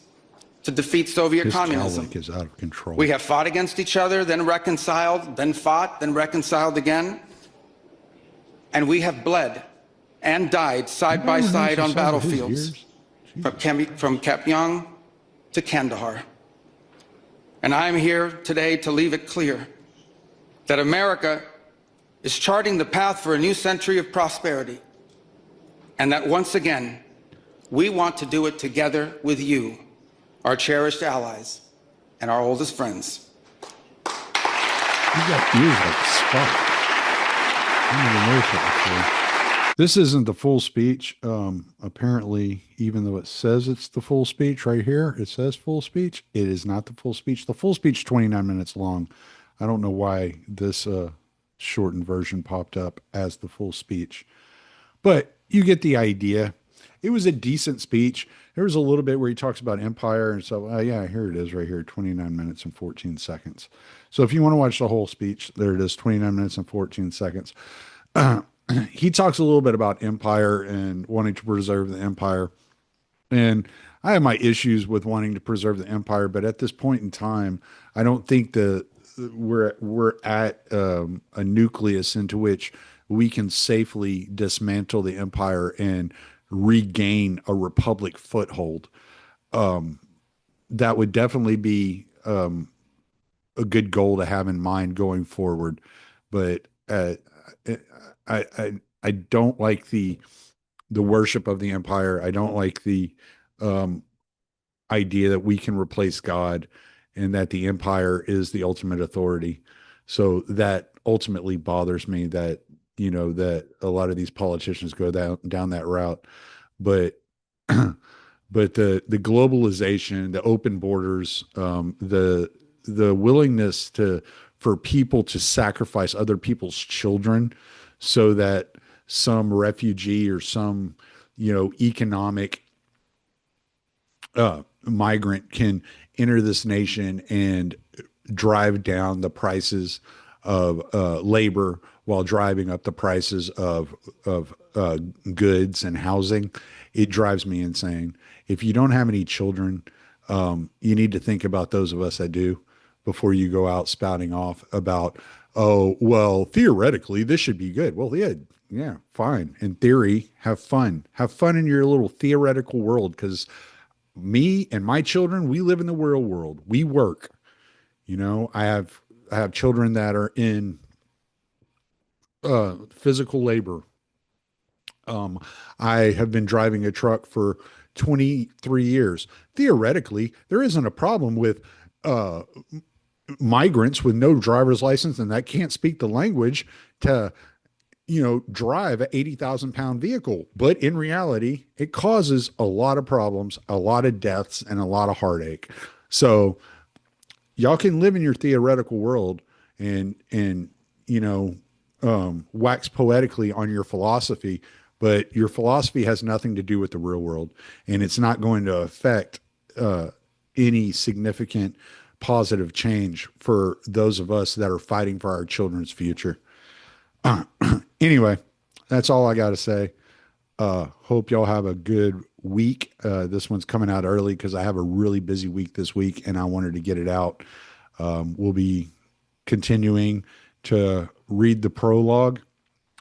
to defeat Soviet communism. Is out of control. We have fought against each other, then reconciled, then fought, then reconciled again. And we have bled and died side by side on battlefields from Kapyong to Kandahar. And I'm here today to leave it clear that America is charting the path for a new century of prosperity, and that once again, we want to do it together with you, our cherished allies and our oldest friends. You got ears like Spock. I don't even know if that before. This isn't the full speech. Apparently, even though it says it's the full speech right here, it says full speech. It is not the full speech. The full speech is 29 minutes long. I don't know why this shortened version popped up as the full speech, but you get the idea. It was a decent speech. There was a little bit where he talks about empire and so, yeah, here it is right here, 29 minutes and 14 seconds. So if you want to watch the whole speech, there it is, 29 minutes and 14 seconds. He talks a little bit about empire and wanting to preserve the empire. And I have my issues with wanting to preserve the empire, but at this point in time, I don't think we're at a nucleus into which we can safely dismantle the empire and regain a republic foothold. That would definitely be a good goal to have in mind going forward. But I don't like the worship of the empire. I don't like the idea that we can replace God and that the empire is the ultimate authority. So that ultimately bothers me that, that a lot of these politicians go down that route. But but the globalization, the open borders, the willingness for people to sacrifice other people's children so that some refugee or some, economic migrant can enter this nation and drive down the prices of labor while driving up the prices of goods and housing. It drives me insane. If you don't have any children, you need to think about those of us that do before you go out spouting off about, oh, well, theoretically, this should be good. Well, yeah, fine. In theory, have fun. Have fun in your little theoretical world, because me and my children, we live in the real world. We work. I have children that are in physical labor. I have been driving a truck for 23 years. Theoretically, there isn't a problem with migrants with no driver's license and that can't speak the language to, drive a 80,000 pound vehicle. But in reality, it causes a lot of problems, a lot of deaths, and a lot of heartache. So y'all can live in your theoretical world and wax poetically on your philosophy, but your philosophy has nothing to do with the real world, and it's not going to affect any significant positive change for those of us that are fighting for our children's future. Anyway, that's all I got to say. Hope y'all have a good week. This one's coming out early because I have a really busy week this week and I wanted to get it out. We'll be continuing to read the prologue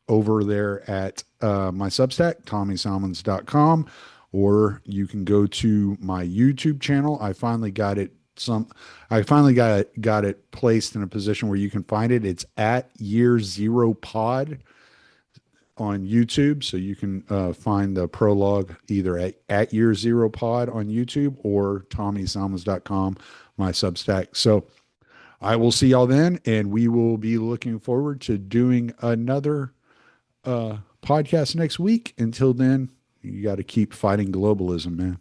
over there at my Substack, TommySalmons.com, or you can go to my YouTube channel. I finally got it placed in a position where you can find it. It's at Year Zero Pod on YouTube. So you can find the prologue either at Year Zero Pod on YouTube or TommySalmons.com, my Substack. So I will see y'all then, and we will be looking forward to doing another podcast next week. Until then, you got to keep fighting globalism, man.